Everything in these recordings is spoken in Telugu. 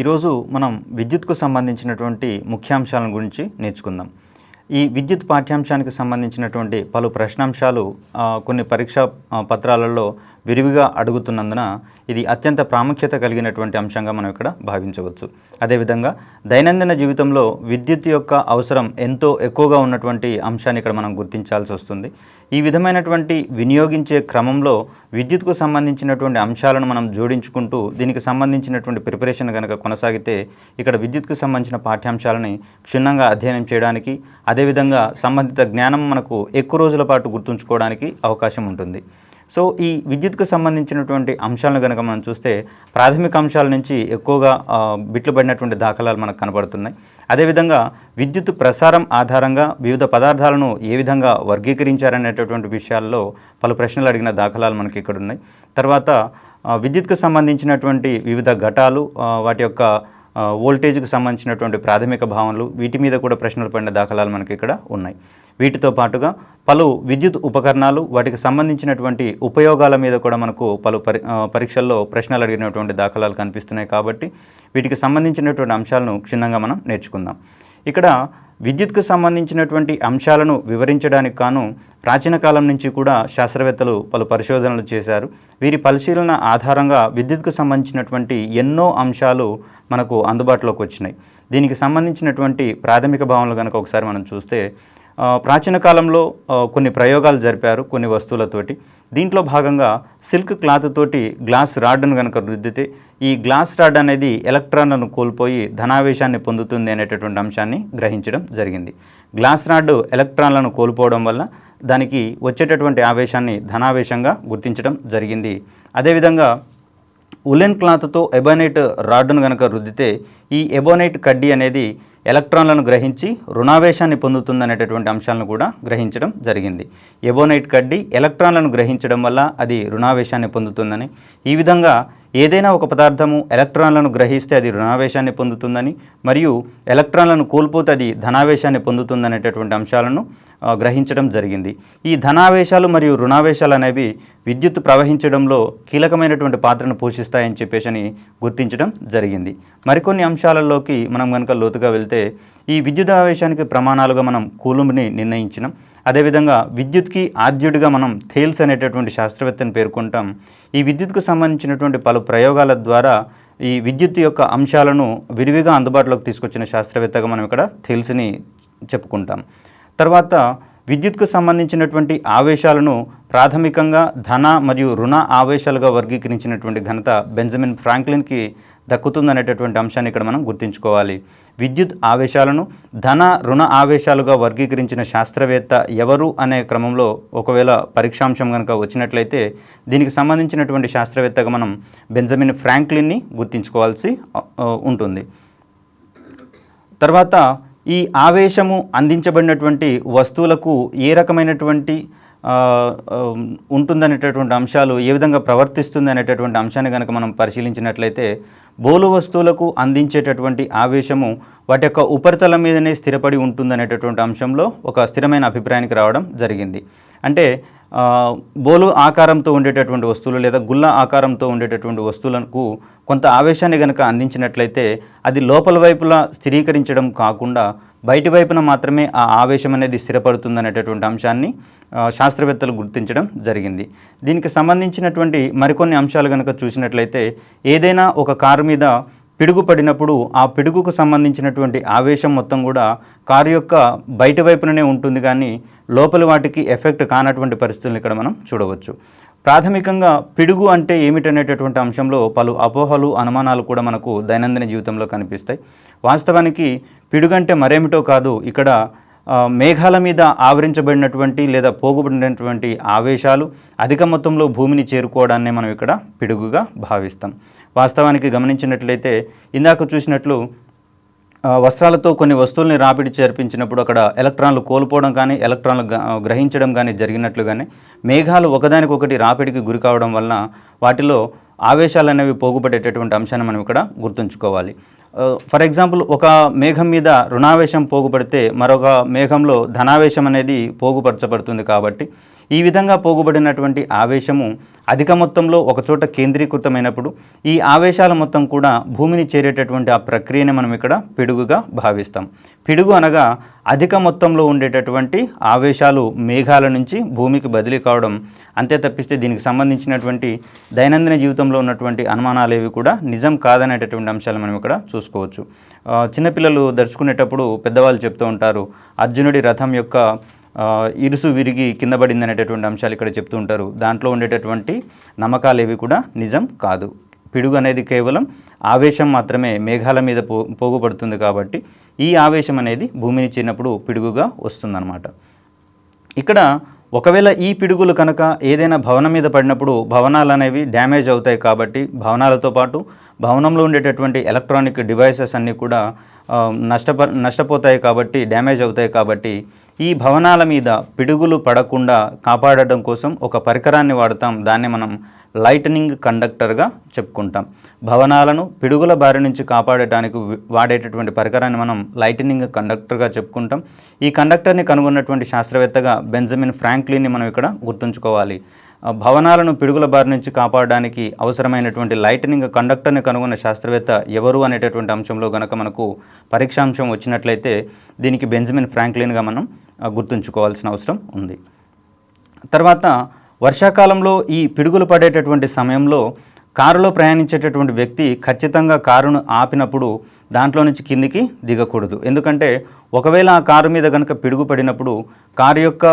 ఈరోజు మనం విద్యుత్కు సంబంధించినటువంటి ముఖ్యాంశాలను గురించి నేర్చుకుందాం. ఈ విద్యుత్ పాఠ్యాంశానికి సంబంధించినటువంటి పలు ప్రశ్నాంశాలు కొన్ని పరీక్షా పత్రాలలో విరివిగా అడుగుతున్నందున ఇది అత్యంత ప్రాముఖ్యత కలిగినటువంటి అంశంగా మనం ఇక్కడ భావించవచ్చు. అదేవిధంగా దైనందిన జీవితంలో విద్యుత్ యొక్క అవసరం ఎంతో ఎక్కువగా ఉన్నటువంటి అంశాన్ని ఇక్కడ మనం గుర్తించాల్సి వస్తుంది. ఈ విధమైనటువంటి వినియోగించే క్రమంలో విద్యుత్కు సంబంధించినటువంటి అంశాలను మనం జోడించుకుంటూ దీనికి సంబంధించినటువంటి ప్రిపరేషన్ కనుక కొనసాగితే ఇక్కడ విద్యుత్కు సంబంధించిన పాఠ్యాంశాలని క్షుణ్ణంగా అధ్యయనం చేయడానికి, అదేవిధంగా సంబంధిత జ్ఞానం మనకు ఎక్కువ రోజుల పాటు గుర్తుంచుకోవడానికి అవకాశం ఉంటుంది. సో ఈ విద్యుత్కు సంబంధించినటువంటి అంశాలను కనుక మనం చూస్తే ప్రాథమిక అంశాల నుంచి ఎక్కువగా బిట్లు పడినటువంటి దాఖలాలు మనకు కనబడుతున్నాయి. అదేవిధంగా విద్యుత్ ప్రసారం ఆధారంగా వివిధ పదార్థాలను ఏ విధంగా వర్గీకరించారనేటటువంటి విషయాల్లో పలు ప్రశ్నలు అడిగిన దాఖలాలు మనకి ఇక్కడ ఉన్నాయి. తర్వాత విద్యుత్కు సంబంధించినటువంటి వివిధ ఘటాలు, వాటి యొక్క వోల్టేజ్కి సంబంధించినటువంటి ప్రాథమిక భావనలు, వీటి మీద కూడా ప్రశ్నలు పడిన దాఖలాలు మనకి ఇక్కడ ఉన్నాయి. వీటితో పాటుగా పలు విద్యుత్ ఉపకరణాలు, వాటికి సంబంధించినటువంటి ఉపయోగాల మీద కూడా మనకు పలు పరీక్షల్లో ప్రశ్నలు అడిగినటువంటి దాఖలాలు కనిపిస్తున్నాయి. కాబట్టి వీటికి సంబంధించినటువంటి అంశాలను క్షుణ్ణంగా మనం నేర్చుకుందాం. ఇక్కడ విద్యుత్కు సంబంధించినటువంటి అంశాలను వివరించడానికి కాను ప్రాచీన కాలం నుంచి కూడా శాస్త్రవేత్తలు పలు పరిశోధనలు చేశారు. వీరి పరిశీలన ఆధారంగా విద్యుత్కు సంబంధించినటువంటి ఎన్నో అంశాలు మనకు అందుబాటులోకి వచ్చినాయి. దీనికి సంబంధించినటువంటి ప్రాథమిక భావనలు కనుక ఒకసారి మనం చూస్తే ప్రాచీన కాలంలో కొన్ని ప్రయోగాలు జరిపారు కొన్ని వస్తువులతోటి. దీంట్లో భాగంగా సిల్క్ క్లాత్ తోటి గ్లాస్ రాడ్ను కనుక రుద్దితే ఈ గ్లాస్ రాడ్ అనేది ఎలక్ట్రాన్లను కోల్పోయి ధనావేశాన్ని పొందుతుంది అనేటటువంటి అంశాన్ని గ్రహించడం జరిగింది. గ్లాస్ రాడ్ ఎలక్ట్రాన్లను కోల్పోవడం వల్ల దానికి వచ్చేటటువంటి ఆవేశాన్ని ధనావేశంగా గుర్తించడం జరిగింది. అదేవిధంగా ఉలెన్ క్లాత్తో ఎబోనైట్ రాడ్ను కనుక రుద్దితే ఈ ఎబోనైట్ కడ్డీ అనేది ఎలక్ట్రాన్లను గ్రహించి రుణావేశాన్ని పొందుతుందనేటటువంటి అంశాలను కూడా గ్రహించడం జరిగింది. ఎబోనైట్ కడ్డీ ఎలక్ట్రాన్లను గ్రహించడం వల్ల అది రుణావేశాన్ని పొందుతుందని, ఈ విధంగా ఏదైనా ఒక పదార్థము ఎలక్ట్రాన్లను గ్రహిస్తే అది రుణావేశాన్ని పొందుతుందని, మరియు ఎలక్ట్రాన్లను కోల్పోతే అది ధనావేశాన్ని పొందుతుందనేటటువంటి అంశాలను గ్రహించడం జరిగింది. ఈ ధనావేశాలు మరియు రుణావేశాలు అనేవి విద్యుత్ ప్రవహించడంలో కీలకమైనటువంటి పాత్రను పోషిస్తాయని చెప్పేసి గుర్తించడం జరిగింది. మరికొన్ని అంశాలలోకి మనం కనుక లోతుగా వెళ్తే ఈ విద్యుదావేశానికి ప్రమాణాలుగా మనం కూలుంబ్ని నిర్ణయించినాం. అదేవిధంగా విద్యుత్కి ఆద్యుడిగా మనం థేల్స్ అనేటటువంటి శాస్త్రవేత్తని పేర్కొంటాం. ఈ విద్యుత్కు సంబంధించినటువంటి పలు ప్రయోగాల ద్వారా ఈ విద్యుత్ యొక్క అంశాలను విరివిగా అందుబాటులోకి తీసుకొచ్చిన శాస్త్రవేత్తగా మనం ఇక్కడ థేల్స్ని చెప్పుకుంటాం. తర్వాత విద్యుత్కు సంబంధించినటువంటి ఆవేశాలను ప్రాథమికంగా ధన మరియు రుణ ఆవేశాలుగా వర్గీకరించినటువంటి ఘనత బెంజమిన్ ఫ్రాంక్లిన్కి దక్కుతుందనేటటువంటి అంశాన్ని ఇక్కడ మనం గుర్తుంచుకోవాలి. విద్యుత్ ఆవేశాలను ధన రుణ ఆవేశాలుగా వర్గీకరించిన శాస్త్రవేత్త ఎవరు అనే క్రమంలో ఒకవేళ పరీక్షాంశం కనుక వచ్చినట్లయితే దీనికి సంబంధించినటువంటి శాస్త్రవేత్తగా మనం బెంజమిన్ ఫ్రాంక్లిన్ని గుర్తుంచుకోవాల్సి ఉంటుంది. తర్వాత ఈ ఆవేశము అందించబడినటువంటి వస్తువులకు ఏ రకమైనటువంటి ఉంటుందనేటటువంటి అంశాలు, ఏ విధంగా ప్రవర్తిస్తుంది అనేటటువంటి అంశాన్ని కనుక మనం పరిశీలించినట్లయితే బోలు వస్తువులకు అందించేటటువంటి ఆవేశము వాటి యొక్క ఉపరితలం మీదనే స్థిరపడి ఉంటుందనేటటువంటి అంశంలో ఒక స్థిరమైన అభిప్రాయానికి రావడం జరిగింది. అంటే బోలు ఆకారంతో ఉండేటటువంటి వస్తువులు లేదా గుల్ల ఆకారంతో ఉండేటటువంటి వస్తువులకు కొంత ఆవేశాన్ని కనుక అందించినట్లయితే అది లోపల వైపులా స్థిరీకరించడం కాకుండా బయటి వైపున మాత్రమే ఆ ఆవేశం అనేది స్థిరపడుతుందనేటటువంటి అంశాన్ని శాస్త్రవేత్తలు గుర్తించడం జరిగింది. దీనికి సంబంధించినటువంటి మరికొన్ని అంశాలు కనుక చూసినట్లయితే ఏదైనా ఒక కారు మీద పిడుగు పడినప్పుడు ఆ పిడుగుకు సంబంధించినటువంటి ఆవేశం మొత్తం కూడా కారు యొక్క బయటి వైపుననే ఉంటుంది, కానీ లోపలి వాటికి ఎఫెక్ట్ కానటువంటి పరిస్థితులను ఇక్కడ మనం చూడవచ్చు. ప్రాథమికంగా పిడుగు అంటే ఏమిటనేటటువంటి అంశంలో పలు అపోహలు, అనుమానాలు కూడా మనకు దైనందిన జీవితంలో కనిపిస్తాయి. వాస్తవానికి పిడుగు అంటే మరేమిటో కాదు, ఇక్కడ మేఘాల మీద ఆవరించబడినటువంటి లేదా పోగుబడినటువంటి ఆవేశాలు అధిక మొత్తంలో భూమిని చేరుకోవడాన్ని మనం ఇక్కడ పిడుగుగా భావిస్తాం. వాస్తవానికి గమనించినట్లయితే ఇందాక చూసినట్లు వస్త్రాలతో కొన్ని వస్తువుల్ని రాపిడి చేర్పించినప్పుడు అక్కడ ఎలక్ట్రాన్లు కోల్పోవడం కానీ ఎలక్ట్రాన్లు గ్రహించడం కానీ జరిగినట్లుగానే మేఘాలు ఒకదానికొకటి రాపిడికి గురి కావడం వలన వాటిలో ఆవేశాలు అనేవి పోగుపడేటటువంటి అంశాన్ని మనం ఇక్కడ గుర్తుంచుకోవాలి. ఫర్ ఎగ్జాంపుల్ ఒక మేఘం మీద రుణావేశం పోగుపడితే మరొక మేఘంలో ధనావేశం అనేది పోగుపరచబడుతుంది. కాబట్టి ఈ విధంగా పోగుబడినటువంటి ఆవేశము అధిక మొత్తంలో ఒకచోట కేంద్రీకృతమైనప్పుడు ఈ ఆవేశాల మొత్తం కూడా భూమిని చేరేటటువంటి ఆ ప్రక్రియని మనం ఇక్కడ పిడుగుగా భావిస్తాం. పిడుగు అనగా అధిక మొత్తంలో ఉండేటటువంటి ఆవేశాలు మేఘాల నుంచి భూమికి బదిలీ కావడం. అంతే తప్పిస్తే దీనికి సంబంధించినటువంటి దైనందిన జీవితంలో ఉన్నటువంటి అనుమానాలు కూడా నిజం కాదనేటటువంటి అంశాలు మనం ఇక్కడ చూసుకోవచ్చు. చిన్నపిల్లలు దర్శకునేటప్పుడు పెద్దవాళ్ళు చెప్తూ ఉంటారు, అర్జునుడి రథం యొక్క ఇరుసు విరిగి కింద పడింది అనేటటువంటి అంశాలు ఇక్కడ చెప్తూ ఉంటారు. దాంట్లో ఉండేటటువంటి నమ్మకాలు కూడా నిజం కాదు. పిడుగు అనేది కేవలం ఆవేశం మాత్రమే, మేఘాల మీద పోగుపడుతుంది. కాబట్టి ఈ ఆవేశం అనేది భూమిని చేరినప్పుడు పిడుగుగా వస్తుందన్నమాట. ఇక్కడ ఒకవేళ ఈ పిడుగులు కనుక ఏదైనా భవనం మీద పడినప్పుడు భవనాలు అనేవి డ్యామేజ్ అవుతాయి. కాబట్టి భవనాలతో పాటు భవనంలో ఉండేటటువంటి ఎలక్ట్రానిక్ డివైసెస్ అన్నీ కూడా నష్టపోతాయి, కాబట్టి డ్యామేజ్ అవుతాయి. కాబట్టి ఈ భవనాల మీద పిడుగులు పడకుండా కాపాడడం కోసం ఒక పరికరాన్ని వాడతాం. దాన్ని మనం లైటనింగ్ కండక్టర్గా చెప్పుకుంటాం. భవనాలను పిడుగుల బారి నుంచి కాపాడటానికి వాడేటటువంటి పరికరాన్ని మనం లైటనింగ్ కండక్టర్గా చెప్పుకుంటాం. ఈ కండక్టర్ని కనుగొన్నటువంటి శాస్త్రవేత్తగా బెంజమిన్ ఫ్రాంక్లిన్ని మనం ఇక్కడ గుర్తుంచుకోవాలి. భవనాలను పిడుగుల బారి నుంచి కాపాడడానికి అవసరమైనటువంటి లైటనింగ్ కండక్టర్ని కనుగొన్న శాస్త్రవేత్త ఎవరు అనేటటువంటి అంశంలో గనక మనకు పరీక్షాంశం వచ్చినట్లయితే దీనికి బెంజమిన్ ఫ్రాంక్లిన్గా మనం గుర్తుంచుకోవాల్సిన అవసరం ఉంది. తర్వాత వర్షాకాలంలో ఈ పిడుగులు పడేటటువంటి సమయంలో కారులో ప్రయాణించేటటువంటి వ్యక్తి ఖచ్చితంగా కారును ఆపినప్పుడు దాంట్లో నుంచి కిందికి దిగకూడదు. ఎందుకంటే ఒకవేళ ఆ కారు మీద కనుక పిడుగు పడినప్పుడు కారు యొక్క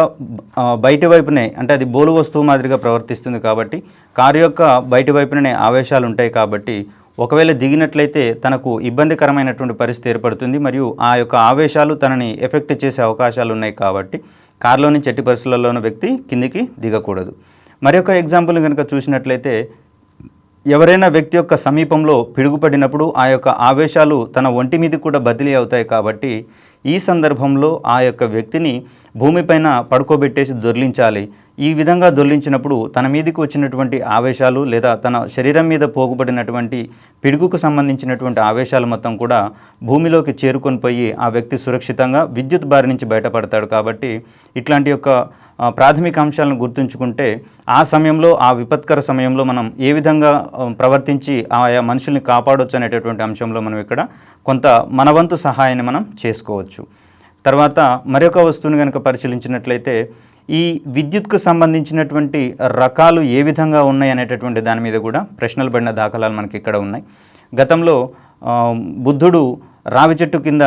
బయటి వైపునే, అంటే అది బోలు వస్తువు మాదిరిగా ప్రవర్తిస్తుంది. కాబట్టి కారు యొక్క బయటి వైపునే ఆవేశాలు ఉంటాయి. కాబట్టి ఒకవేళ దిగినట్లయితే తనకు ఇబ్బందికరమైనటువంటి పరిస్థితి ఏర్పడుతుంది. మరియు ఆ యొక్క ఆవేశాలు తనని ఎఫెక్ట్ చేసే అవకాశాలు ఉన్నాయి. కాబట్టి కారులో నుంచి ఎట్టి పరిస్థితుల్లోనూ వ్యక్తి కిందికి దిగకూడదు. మరొక ఎగ్జాంపుల్ కనుక చూసినట్లయితే ఎవరైనా వ్యక్తి యొక్క సమీపంలో పిడుగుపడినప్పుడు ఆ యొక్క ఆవేశాలు తన ఒంటి మీద కూడా బదిలీ అవుతాయి. కాబట్టి ఈ సందర్భంలో ఆ యొక్క వ్యక్తిని భూమిపైన పడుకోబెట్టేసి దొర్లించాలి. ఈ విధంగా దొర్లించినప్పుడు తన మీదకి వచ్చినటువంటి ఆవేశాలు లేదా తన శరీరం మీద పోగుపడినటువంటి పిడుగుకు సంబంధించినటువంటి ఆవేశాలు మొత్తం కూడా భూమిలోకి చేరుకొని పోయి ఆ వ్యక్తి సురక్షితంగా విద్యుత్ బారి నుంచి బయటపడతాడు. కాబట్టి ఇట్లాంటి యొక్క ప్రాథమిక అంశాలను గుర్తుంచుకుంటే ఆ సమయంలో, ఆ విపత్కర సమయంలో మనం ఏ విధంగా ప్రవర్తించి ఆయా మనుషుల్ని కాపాడవచ్చు అనేటటువంటి అంశంలో మనం ఇక్కడ కొంత మనవంతు సహాయాన్ని మనం చేసుకోవచ్చు. తర్వాత మరొక వస్తువుని కనుక పరిశీలించినట్లయితే ఈ విద్యుత్కు సంబంధించినటువంటి రకాలు ఏ విధంగా ఉన్నాయి అనేటటువంటి దాని మీద కూడా ప్రశ్నలు పడిన దాఖలాలు మనకి ఇక్కడ ఉన్నాయి. గతంలో బుద్ధుడు రావి చెట్టు కింద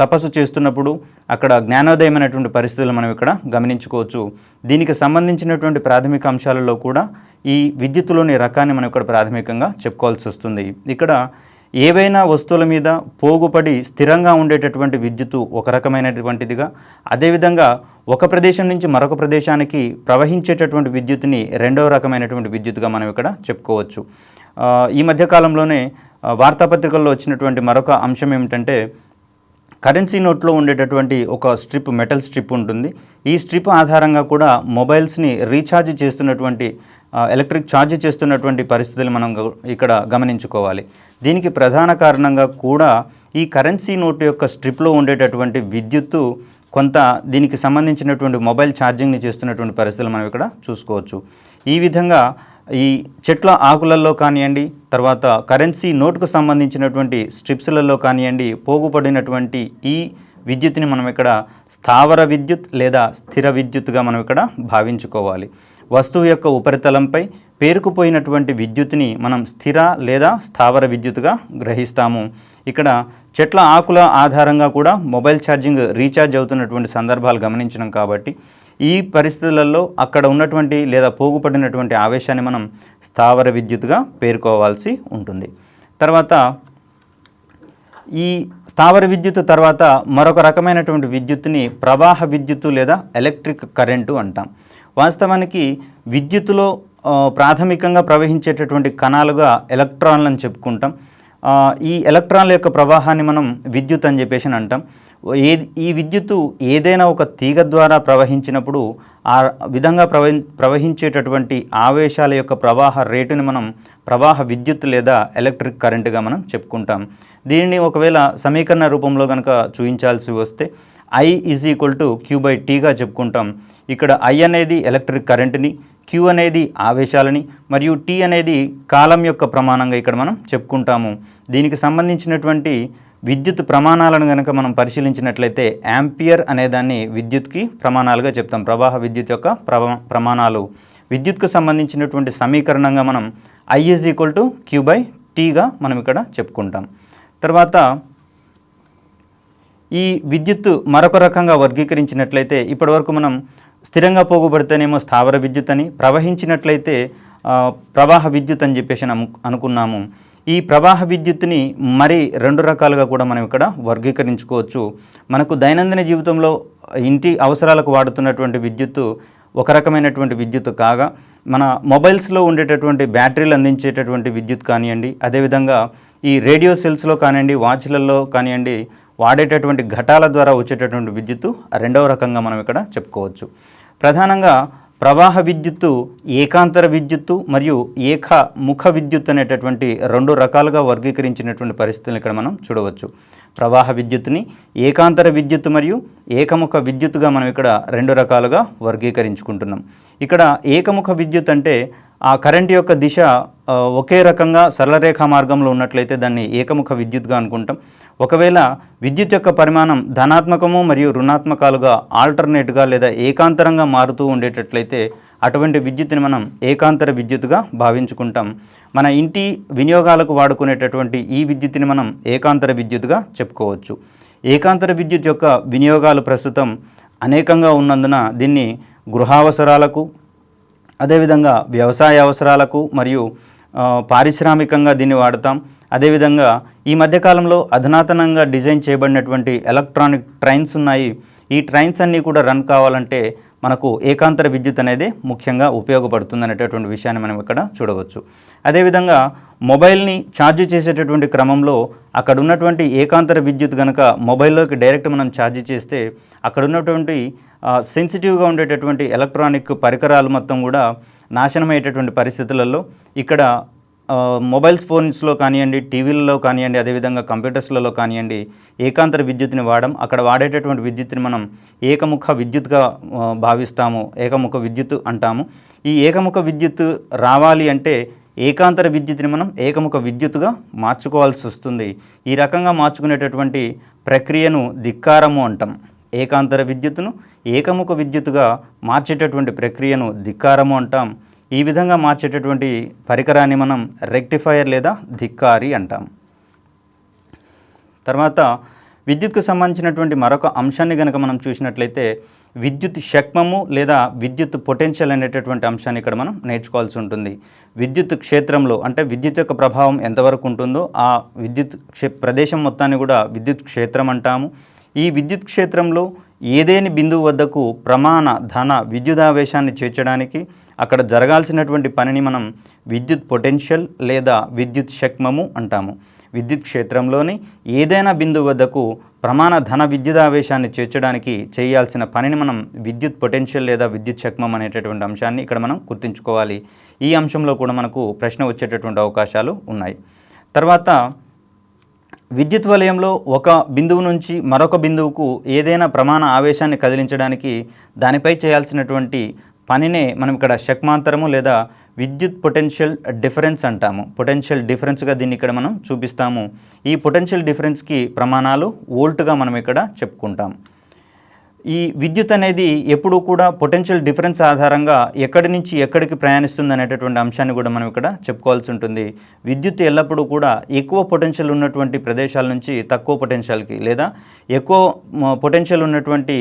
తపస్సు చేస్తున్నప్పుడు అక్కడ జ్ఞానోదయమైనటువంటి పరిస్థితులు మనం ఇక్కడ గమనించుకోవచ్చు. దీనికి సంబంధించినటువంటి ప్రాథమిక అంశాలలో కూడా ఈ విద్యుత్తులోని రకాన్ని మనం ఇక్కడ ప్రాథమికంగా చెప్పుకోవాల్సి వస్తుంది. ఇక్కడ ఏవైనా వస్తువుల మీద పోగుపడి స్థిరంగా ఉండేటటువంటి విద్యుత్తు ఒక రకమైనటువంటిదిగా, అదేవిధంగా ఒక ప్రదేశం నుంచి మరొక ప్రదేశానికి ప్రవహించేటటువంటి విద్యుత్తుని రెండవ రకమైనటువంటి విద్యుత్తుగా మనం ఇక్కడ చెప్పుకోవచ్చు. ఈ మధ్యకాలంలోనే వార్తాపత్రికల్లో వచ్చినటువంటి మరొక అంశం ఏమిటంటే కరెన్సీ నోట్లో ఉండేటటువంటి ఒక స్ట్రిప్, మెటల్ స్ట్రిప్ ఉంటుంది. ఈ స్ట్రిప్ ఆధారంగా కూడా మొబైల్స్ని రీఛార్జ్ చేస్తున్నటువంటి, ఎలక్ట్రిక్ ఛార్జ్ చేస్తున్నటువంటి పరిస్థితులు మనం ఇక్కడ గమనించుకోవాలి. దీనికి ప్రధాన కారణంగా కూడా ఈ కరెన్సీ నోట్ యొక్క స్ట్రిప్లో ఉండేటటువంటి విద్యుత్తు కొంత దీనికి సంబంధించినటువంటి మొబైల్ ఛార్జింగ్ని చేస్తున్నటువంటి పరిస్థితులు మనం ఇక్కడ చూసుకోవచ్చు. ఈ విధంగా ఈ చెట్ల ఆకులలో కానివ్వండి, తర్వాత కరెన్సీ నోటుకు సంబంధించినటువంటి స్ట్రిప్స్లలో కానివ్వండి, పోగుపడినటువంటి ఈ విద్యుత్తుని మనం ఇక్కడ స్థావర విద్యుత్ లేదా స్థిర విద్యుత్తుగా మనం ఇక్కడ భావించుకోవాలి. వస్తువు యొక్క ఉపరితలంపై పేరుకుపోయినటువంటి విద్యుత్తుని మనం స్థిర లేదా స్థావర విద్యుత్తుగా గ్రహిస్తాము. ఇక్కడ చెట్ల ఆకుల ఆధారంగా కూడా మొబైల్ ఛార్జింగ్ రీఛార్జ్ అవుతున్నటువంటి సందర్భాలు గమనించినాం. కాబట్టి ఈ పరిస్థితులలో అక్కడ ఉన్నటువంటి లేదా పోగుపడినటువంటి ఆవేశాన్ని మనం స్థావర విద్యుత్తుగా పేర్కోవాల్సి ఉంటుంది. తర్వాత ఈ స్థావర విద్యుత్తు తర్వాత మరొక రకమైనటువంటి విద్యుత్తుని ప్రవాహ విద్యుత్తు లేదా ఎలక్ట్రిక్ కరెంటు అంటాం. వాస్తవానికి విద్యుత్తులో ప్రాథమికంగా ప్రవహించేటటువంటి కణాలుగా ఎలక్ట్రాన్లను చెప్పుకుంటాం. ఈ ఎలక్ట్రాన్ల యొక్క ప్రవాహాన్ని మనం విద్యుత్ అని చెప్పేసి అంటాం. ఈ విద్యుత్తు ఏదైనా ఒక తీగ ద్వారా ప్రవహించినప్పుడు ఆ విధంగా ప్రవహించేటటువంటి ఆవేశాల యొక్క ప్రవాహ రేటుని మనం ప్రవాహ విద్యుత్ లేదా ఎలక్ట్రిక్ కరెంటుగా మనం చెప్పుకుంటాం. దీనిని ఒకవేళ సమీకరణ రూపంలో కనుక చూపించాల్సి వస్తే I = Q/Tగా చెప్పుకుంటాం. ఇక్కడ I అనేది ఎలక్ట్రిక్ కరెంటుని, Q అనేది ఆవేశాలని మరియు T అనేది కాలం యొక్క ప్రమాణంగా ఇక్కడ మనం చెప్పుకుంటాము. దీనికి సంబంధించినటువంటి విద్యుత్ ప్రమాణాలను కనుక మనం పరిశీలించినట్లయితే యాంపియర్ అనేదాన్ని విద్యుత్కి ప్రమాణాలుగా చెప్తాం. ప్రవాహ విద్యుత్ యొక్క ప్రమాణాలు విద్యుత్కు సంబంధించినటువంటి సమీకరణంగా మనం I = Q/Tగా మనం ఇక్కడ చెప్పుకుంటాం. తర్వాత ఈ విద్యుత్ మరొక రకంగా వర్గీకరించినట్లయితే ఇప్పటివరకు మనం స్థిరంగా పోగుబడితేనేమో స్థావర విద్యుత్ అని, ప్రవహించినట్లయితే ప్రవాహ విద్యుత్ అని చెప్పేసి అనుకున్నాము. ఈ ప్రవాహ విద్యుత్తుని మరి 2 రకాలుగా కూడా మనం ఇక్కడ వర్గీకరించుకోవచ్చు. మనకు దైనందిన జీవితంలో ఇంటి అవసరాలకు వాడుతున్నటువంటి విద్యుత్తు ఒక రకమైనటువంటి విద్యుత్ కాగా, మన మొబైల్స్లో ఉండేటటువంటి బ్యాటరీలు అందించేటటువంటి విద్యుత్ కానివ్వండి, అదేవిధంగా ఈ రేడియో సెల్స్లో కానివ్వండి, వాచ్లలో కానివ్వండి వాడేటటువంటి ఘటాల ద్వారా వచ్చేటటువంటి విద్యుత్తు రెండవ రకంగా మనం ఇక్కడ చెప్పుకోవచ్చు. ప్రధానంగా ప్రవాహ విద్యుత్తు ఏకాంతర విద్యుత్తు మరియు ఏకముఖ విద్యుత్ అనేటటువంటి 2 రకాలుగా వర్గీకరించినటువంటి పరిస్థితులను ఇక్కడ మనం చూడవచ్చు. ప్రవాహ విద్యుత్తుని ఏకాంతర విద్యుత్ మరియు ఏకముఖ విద్యుత్తుగా మనం ఇక్కడ 2 రకాలుగా వర్గీకరించుకుంటున్నాం. ఇక్కడ ఏకముఖ విద్యుత్ అంటే ఆ కరెంట్ యొక్క దిశ ఒకే రకంగా సరళరేఖా మార్గంలో ఉన్నట్లయితే దాన్ని ఏకముఖ విద్యుత్గా అనుకుంటాం. ఒకవేళ విద్యుత్ యొక్క పరిమాణం ధనాత్మకము మరియు రుణాత్మకాలుగా ఆల్టర్నేట్గా లేదా ఏకాంతరంగా మారుతూ ఉండేటట్లయితే అటువంటి విద్యుత్తుని మనం ఏకాంతర విద్యుత్తుగా భావించుకుంటాం. మన ఇంటి వినియోగాలకు వాడుకునేటటువంటి ఈ విద్యుత్తుని మనం ఏకాంతర విద్యుత్తుగా చెప్పుకోవచ్చు. ఏకాంతర విద్యుత్ యొక్క వినియోగాలు ప్రస్తుతం అనేకంగా ఉన్నందున దీన్ని గృహావసరాలకు, అదేవిధంగా వ్యవసాయ అవసరాలకు మరియు పారిశ్రామికంగా దీన్ని వాడతాం. అదేవిధంగా ఈ మధ్యకాలంలో అధునాతనంగా డిజైన్ చేయబడినటువంటి ఎలక్ట్రానిక్ ట్రైన్స్ ఉన్నాయి. ఈ ట్రైన్స్ అన్నీ కూడా రన్ కావాలంటే మనకు ఏకాంతర విద్యుత్ అనేది ముఖ్యంగా ఉపయోగపడుతుంది అనేటటువంటి విషయాన్ని మనం ఇక్కడ చూడవచ్చు. అదేవిధంగా మొబైల్ని ఛార్జ్ చేసేటటువంటి క్రమంలో అక్కడ ఉన్నటువంటి ఏకాంతర విద్యుత్ కనుక మొబైల్లోకి డైరెక్ట్ మనం ఛార్జ్ చేస్తే అక్కడ ఉన్నటువంటి సెన్సిటివ్గా ఉండేటటువంటి ఎలక్ట్రానిక్ పరికరాలు మొత్తం కూడా నాశనమయ్యేటటువంటి పరిస్థితులలో ఇక్కడ మొబైల్ ఫోన్స్లో కానివ్వండి, టీవీలలో కానివ్వండి, అదేవిధంగా కంప్యూటర్స్లలో కానివ్వండి ఏకాంతర విద్యుత్ని అక్కడ వాడేటటువంటి విద్యుత్ని మనం ఏకముఖ విద్యుత్గా భావిస్తాము, ఏకముఖ విద్యుత్ అంటాము. ఈ ఏకముఖ విద్యుత్ రావాలి అంటే ఏకాంతర విద్యుత్ని మనం ఏకముఖ విద్యుత్తుగా మార్చుకోవాల్సి వస్తుంది. ఈ రకంగా మార్చుకునేటటువంటి ప్రక్రియను ధిక్కారము అంటాం. ఏకాంతర విద్యుత్తును ఏకముఖ విద్యుత్తుగా మార్చేటటువంటి ప్రక్రియను ధిక్కారము అంటాం. ఈ విధంగా మార్చేటటువంటి పరికరాన్ని మనం రెక్టిఫైయర్ లేదా ధిక్కారి అంటాం. తర్వాత విద్యుత్కు సంబంధించినటువంటి మరొక అంశాన్ని కనుక మనం చూసినట్లయితే విద్యుత్ శక్మము లేదా విద్యుత్ పొటెన్షియల్ అనేటటువంటి అంశాన్ని ఇక్కడ మనం నేర్చుకోవాల్సి ఉంటుంది. విద్యుత్ క్షేత్రంలో అంటే విద్యుత్ యొక్క ప్రభావం ఎంతవరకు ఉంటుందో ఆ విద్యుత్ ప్రదేశం మొత్తాన్ని కూడా విద్యుత్ క్షేత్రం అంటాము. ఈ విద్యుత్ క్షేత్రంలో ఏదేని బిందువు వద్దకు ప్రమాణ ధన విద్యుదావేశాన్ని చేర్చడానికి అక్కడ జరగాల్సినటువంటి పనిని మనం విద్యుత్ పొటెన్షియల్ లేదా విద్యుత్ శక్మము అంటాము. విద్యుత్ క్షేత్రంలోని ఏదైనా బిందువు వద్దకు ప్రమాణ ధన విద్యుదావేశాన్ని చేర్చడానికి చేయాల్సిన పనిని మనం విద్యుత్ పొటెన్షియల్ లేదా విద్యుత్ శక్మం అనేటటువంటి అంశాన్ని ఇక్కడ మనం గుర్తుంచుకోవాలి. ఈ అంశంలో కూడా మనకు ప్రశ్న వచ్చేటటువంటి అవకాశాలు ఉన్నాయి. తర్వాత విద్యుత్ వలయంలో ఒక బిందువు నుంచి మరొక బిందువుకు ఏదైనా ప్రమాణ ఆవేశాన్ని కదిలించడానికి దానిపై చేయాల్సినటువంటి పనినే మనం ఇక్కడ శక్మాంతరము లేదా విద్యుత్ పొటెన్షియల్ డిఫరెన్స్ అంటాము. పొటెన్షియల్ డిఫరెన్స్గా దీన్ని ఇక్కడ మనం చూపిస్తాము. ఈ పొటెన్షియల్ డిఫరెన్స్కి ప్రమాణాలు వోల్ట్గా మనం ఇక్కడ చెప్పుకుంటాం. ఈ విద్యుత్ అనేది ఎప్పుడూ కూడా పొటెన్షియల్ డిఫరెన్స్ ఆధారంగా ఎక్కడి నుంచి ఎక్కడికి ప్రయాణిస్తుంది అనేటటువంటి అంశాన్ని కూడా మనం ఇక్కడ చెప్పుకోవాల్సి ఉంటుంది. విద్యుత్ ఎల్లప్పుడూ కూడా ఎక్కువ పొటెన్షియల్ ఉన్నటువంటి ప్రదేశాల నుంచి తక్కువ పొటెన్షియల్కి లేదా ఎక్కువ పొటెన్షియల్ ఉన్నటువంటి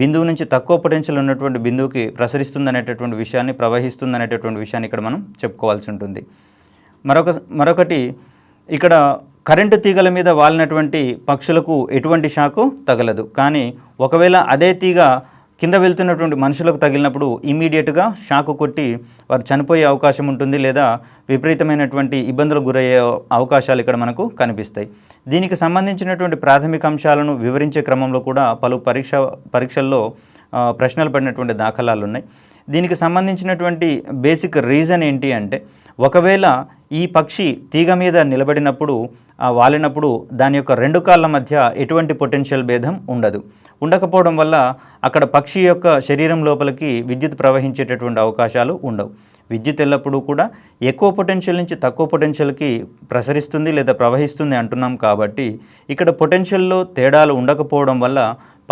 బిందువు నుంచి తక్కువ పొటెన్షియల్ ఉన్నటువంటి బిందువుకి ప్రసరిస్తుంది అనేటటువంటి విషయాన్ని, ప్రవహిస్తుంది అనేటటువంటి విషయాన్ని ఇక్కడ మనం చెప్పుకోవాల్సి ఉంటుంది. మరొకటి ఇక్కడ కరెంటు తీగల మీద వాలినటువంటి పక్షులకు ఎటువంటి షాకు తగలదు. కానీ ఒకవేళ అదే తీగ కింద వెళ్తున్నటువంటి మనుషులకు తగిలినప్పుడు ఇమ్మీడియట్గా షాకు కొట్టి వారు చనిపోయే అవకాశం ఉంటుంది లేదా విపరీతమైనటువంటి ఇబ్బందులకు గురయ్యే అవకాశాలు ఇక్కడ మనకు కనిపిస్తాయి. దీనికి సంబంధించినటువంటి ప్రాథమిక అంశాలను వివరించే క్రమంలో కూడా పలు పరీక్షల్లో ప్రశ్నలు పడినటువంటి దాఖలాలు ఉన్నాయి. దీనికి సంబంధించినటువంటి బేసిక్ రీజన్ ఏంటి అంటే ఒకవేళ ఈ పక్షి తీగ మీద నిలబడినప్పుడు వాలినప్పుడు దాని యొక్క రెండు కాళ్ళ మధ్య ఎటువంటి పొటెన్షియల్ భేదం ఉండదు. ఉండకపోవడం వల్ల అక్కడ పక్షి యొక్క శరీరం లోపలికి విద్యుత్ ప్రవహించేటటువంటి అవకాశాలు ఉండవు. విద్యుత్ ఎల్లప్పుడూ కూడా ఎక్కువ పొటెన్షియల్ నుంచి తక్కువ పొటెన్షియల్కి ప్రసరిస్తుంది లేదా ప్రవహిస్తుంది అంటున్నాం కాబట్టి ఇక్కడ పొటెన్షియల్లో తేడాలు ఉండకపోవడం వల్ల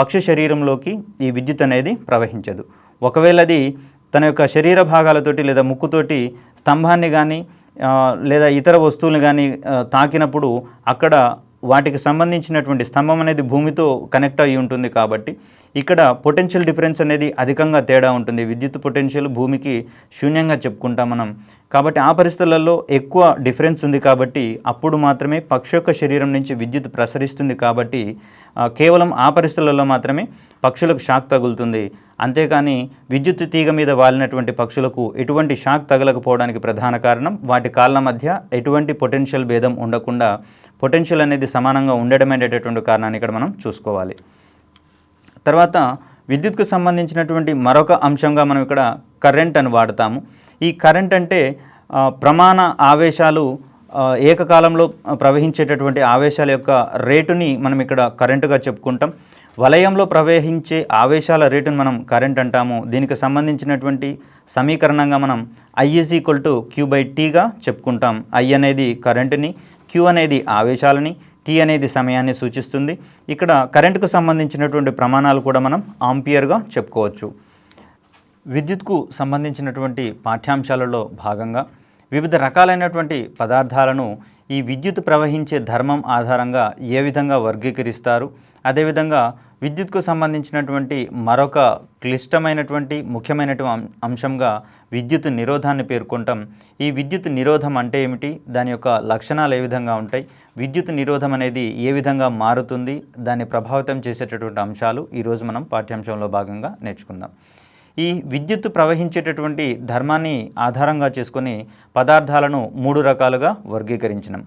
పక్షి శరీరంలోకి ఈ విద్యుత్ అనేది ప్రవహించదు. ఒకవేళ అది తన యొక్క శరీర భాగాలతోటి లేదా ముక్కుతోటి స్తంభాన్ని కానీ లేదా ఇతర వస్తువులు కానీ తాకినప్పుడు అక్కడ వాటికి సంబంధించినటువంటి స్తంభం అనేది భూమితో కనెక్ట్ అయ్యి ఉంటుంది కాబట్టి ఇక్కడ పొటెన్షియల్ డిఫరెన్స్ అనేది అధికంగా తేడా ఉంటుంది. విద్యుత్ పొటెన్షియల్ భూమికి శూన్యంగా చెప్పుకుంటాం మనం. కాబట్టి ఆ పరిస్థితులలో ఎక్కువ డిఫరెన్స్ ఉంది కాబట్టి అప్పుడు మాత్రమే పక్షి యొక్క శరీరం నుంచి విద్యుత్ ప్రసరిస్తుంది. కాబట్టి కేవలం ఆ పరిస్థితులలో మాత్రమే పక్షులకు షాక్ తగులుతుంది. అంతేకాని విద్యుత్ తీగ మీద వాలినటువంటి పక్షులకు ఎటువంటి షాక్ తగలకపోవడానికి ప్రధాన కారణం వాటి కాళ్ళ మధ్య ఎటువంటి పొటెన్షియల్ భేదం ఉండకుండా పొటెన్షియల్ అనేది సమానంగా ఉండడం అనేటటువంటి కారణాన్ని ఇక్కడ మనం చూసుకోవాలి. తర్వాత విద్యుత్కు సంబంధించినటువంటి మరొక అంశంగా మనం ఇక్కడ కరెంట్ అని వాడతాము. ఈ కరెంట్ అంటే ప్రమాణ ఆవేశాలు ఏకకాలంలో ప్రవహించేటటువంటి ఆవేశాల యొక్క రేటుని మనం ఇక్కడ కరెంటుగా చెప్పుకుంటాం. వలయంలో ప్రవహించే ఆవేశాల రేటును మనం కరెంట్ అంటాము. దీనికి సంబంధించినటువంటి సమీకరణంగా మనం I=Q/Tగా చెప్పుకుంటాం. I అనేది కరెంటుని, Q అనేది ఆవేశాలని, T అనేది సమయాన్ని సూచిస్తుంది. ఇక్కడ కరెంటుకు సంబంధించినటువంటి ప్రమాణాలు కూడా మనం ఆంపియర్గా చెప్పుకోవచ్చు. విద్యుత్కు సంబంధించినటువంటి పాఠ్యాంశాలలో భాగంగా వివిధ రకాలైనటువంటి పదార్థాలను ఈ విద్యుత్ ప్రవహించే ధర్మం ఆధారంగా ఏ విధంగా వర్గీకరిస్తారు, అదేవిధంగా విద్యుత్కు సంబంధించినటువంటి మరొక క్లిష్టమైనటువంటి ముఖ్యమైనటువంటి అంశంగా విద్యుత్ నిరోధాన్ని పేర్కొంటాం. ఈ విద్యుత్ నిరోధం అంటే ఏమిటి, దాని యొక్క లక్షణాలు ఏ విధంగా ఉంటాయి, విద్యుత్ నిరోధం అనేది ఏ విధంగా మారుతుంది, దాన్ని ప్రభావితం చేసేటటువంటి అంశాలు ఈరోజు మనం పాఠ్యాంశంలో భాగంగా నేర్చుకుందాం. ఈ విద్యుత్ ప్రవహించేటటువంటి ధర్మాన్ని ఆధారంగా చేసుకొని పదార్థాలను 3 రకాలుగా వర్గీకరించినాం.